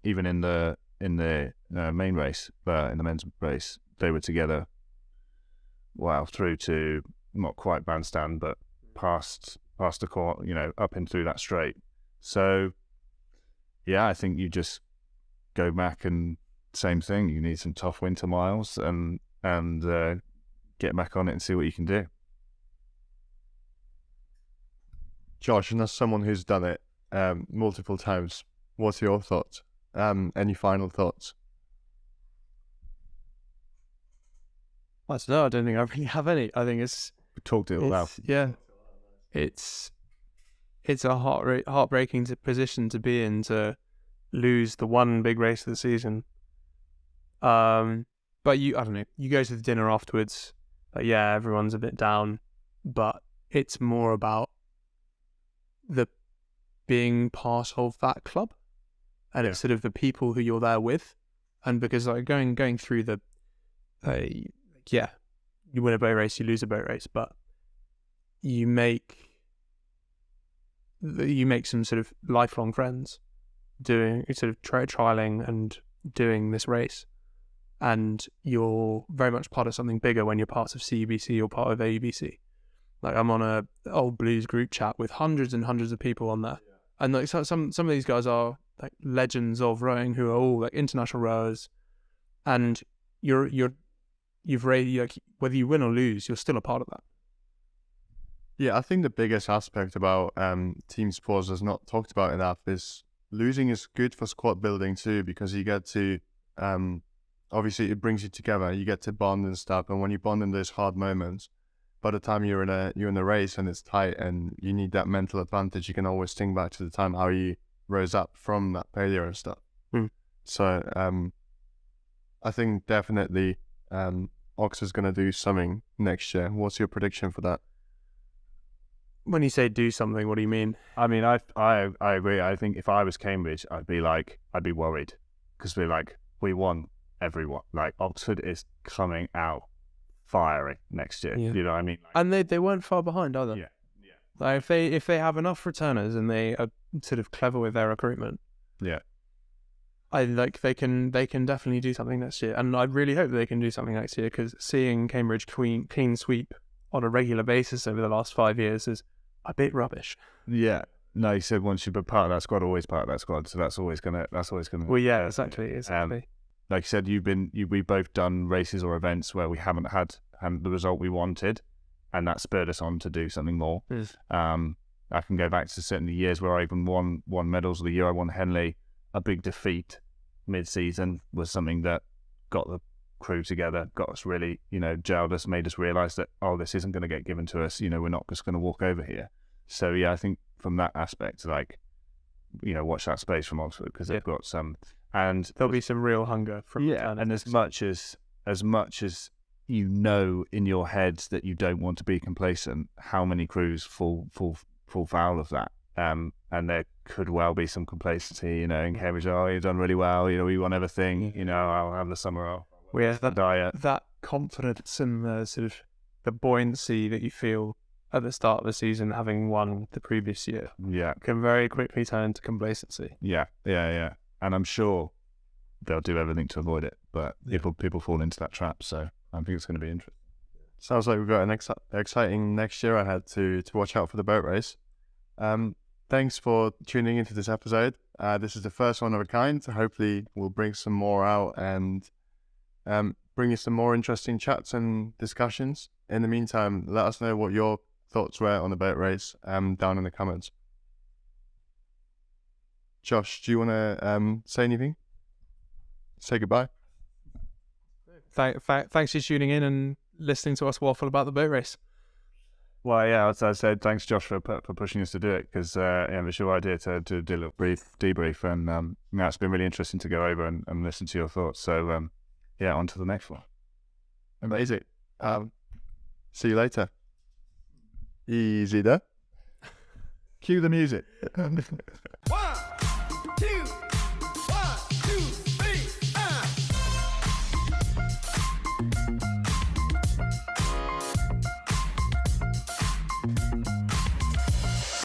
Even in the main race, in the men's race, they were together. Wow, through to not quite bandstand, but past the court, you know, up and through that straight. So yeah, I think you just go back and same thing. You need some tough winter miles and get back on it and see what you can do. Josh, and as someone who's done it multiple times, what's your thoughts? Any final thoughts? I don't know. I don't think I really have any. I think We talked it all out. Yeah, it's a heartbreaking position to be in, to lose the one big race of the season. But I don't know. You go to the dinner afterwards. Yeah, everyone's a bit down, but it's more about the being part of that club, and it's sort of the people who you're there with, and because like going through the yeah, you win a boat race, you lose a boat race, but you make some sort of lifelong friends doing sort of trialing and doing this race, and you're very much part of something bigger when you're part of CUBC or part of AUBC. Like I'm on a old blues group chat with hundreds and hundreds of people on there, and like some of these guys are like legends of rowing who are all like international rowers, and you've raised, like, whether you win or lose, you're still a part of that. Yeah, I think the biggest aspect about team sports that's not talked about enough is losing is good for squad building too, because you get to obviously it brings you together. You get to bond and stuff, and when you bond in those hard moments, by the time you're in a race and it's tight and you need that mental advantage, you can always think back to the time how you rose up from that failure and stuff. So I think definitely Oxford's going to do something next year. What's your prediction for that? When you say do something, what do you mean? I mean, I agree. I think if I was Cambridge, I'd be worried, because we won everyone. Like Oxford is coming out firing next year. Yeah. You know what I mean? And they weren't far behind either. Yeah. Like if they have enough returners and they are sort of clever with their recruitment, Yeah. they can definitely do something next year, and I really hope they can do something next year, because seeing Cambridge clean sweep on a regular basis over the last 5 years is a bit rubbish. Yeah. No, you said once you've been part of that squad, always part of that squad. So that's always gonna. Well, yeah, exactly. Like you said, we've both done races or events where we haven't had the result we wanted, and that spurred us on to do something more. I can go back to certainly years where I even won medals. The year I won Henley, a big defeat mid-season was something that got the crew together, got us really, gelled us, made us realise that, this isn't going to get given to us. We're not just going to walk over here. So yeah, I think from that aspect, watch that space from Oxford, because they've got some, and there'll be some real hunger from and as much as in your heads that you don't want to be complacent, how many crews fall foul of that, and there could well be some complacency, in Cambridge. You've done really well, we won everything, I'll have the summer off. Well, yeah, that confidence and the sort of the buoyancy that you feel at the start of the season, having won the previous year, can very quickly turn to complacency. Yeah. And I'm sure they'll do everything to avoid it, but people fall into that trap. So I think it's going to be interesting. Sounds like we've got an exciting next year ahead to watch out for the boat race. Thanks for tuning into this episode. This is the first one of a kind. So hopefully we'll bring some more out and bring you some more interesting chats and discussions. In the meantime, let us know what your thoughts were on the boat race down in the comments. Josh, do you want to say anything? Say goodbye. Thanks for tuning in and listening to us waffle about the boat race. Well, yeah, as I said, thanks Josh for pushing us to do it, because it was your idea to do a little debrief, and it's been really interesting to go over and listen to your thoughts. So yeah, on to the next one. Amazing. See you later. Easy there. Cue the music.